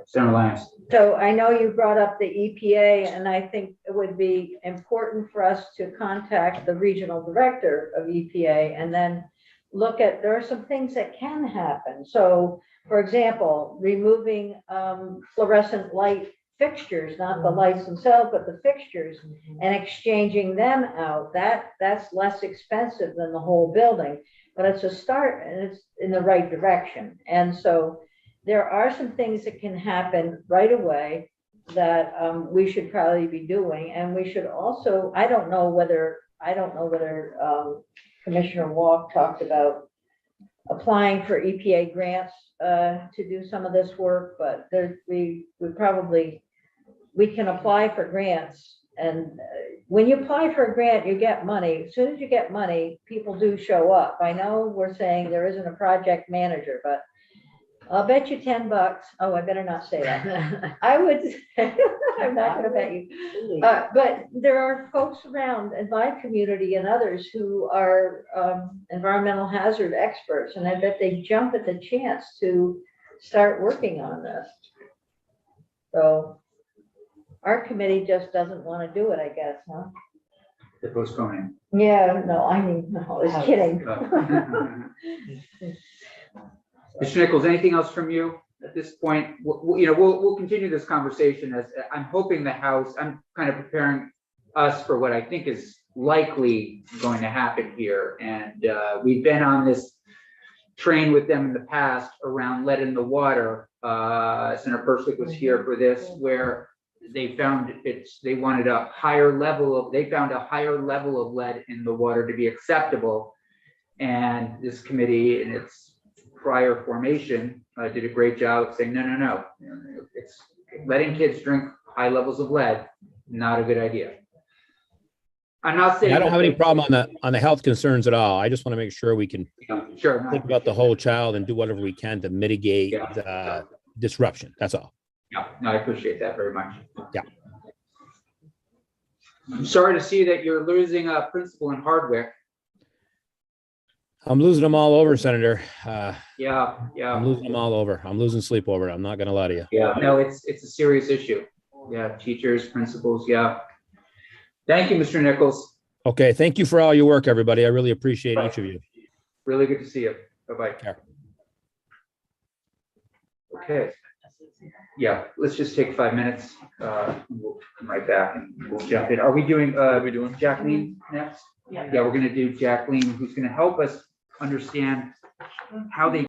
Speaker 2: Senator Lyons.
Speaker 1: So I know you brought up the EPA, and I think it would be important for us to contact the regional director of EPA and then look at, there are some things that can happen. So for example, removing fluorescent light fixtures, not the lights themselves, but the fixtures, and exchanging them out, that's less expensive than the whole building, but it's a start and it's in the right direction. And so there are some things that can happen right away that we should probably be doing. And we should also, I don't know whether Commissioner Walk talked about applying for EPA grants to do some of this work, but we can apply for grants. And when you apply for a grant, you get money. As soon as you get money, people do show up. I know we're saying there isn't a project manager, but I'll bet you $10. Oh, I better not say that. I would, I'm not gonna bet you. But there are folks around in my community and others who are environmental hazard experts, and I bet they jump at the chance to start working on this. So our committee just doesn't want to do it, I guess, huh?
Speaker 2: They're postponing.
Speaker 1: Yeah, no, I mean, no, I was kidding.
Speaker 2: Mr. Nichols, anything else from you at this point? We'll continue this conversation as I'm hoping the House, I'm kind of preparing us for what I think is likely going to happen here. And we've been on this train with them in the past around lead in the water. Senator Perswick was here for this, where they found they wanted a higher level of, they found a higher level of lead in the water to be acceptable. And this committee in its prior formation did a great job of saying, no. It's letting kids drink high levels of lead, not a good idea. I'm not saying.
Speaker 10: I don't have any problem on the health concerns at all. I just want to make sure we can
Speaker 2: Sure.
Speaker 10: think about the whole child and do whatever we can to mitigate disruption. That's all.
Speaker 2: Yeah, no, I appreciate that very much.
Speaker 10: Yeah.
Speaker 2: I'm sorry to see that you're losing a principal in Hardwick.
Speaker 10: I'm losing them all over, Senator.
Speaker 2: Yeah.
Speaker 10: I'm losing them all over. I'm losing sleep over it. I'm not gonna lie to you.
Speaker 2: Yeah, no, it's a serious issue. Yeah, teachers, principals, yeah. Thank you, Mr. Nichols.
Speaker 10: Okay, thank you for all your work, everybody. I really appreciate each of you.
Speaker 2: Really good to see you. Bye-bye.
Speaker 10: Yeah.
Speaker 2: Okay. Yeah, let's just take 5 minutes. We'll come right back and we'll jump in. Are we doing Jacqueline next?
Speaker 3: Yeah.
Speaker 2: Yeah, we're gonna do Jacqueline, who's gonna help us understand how they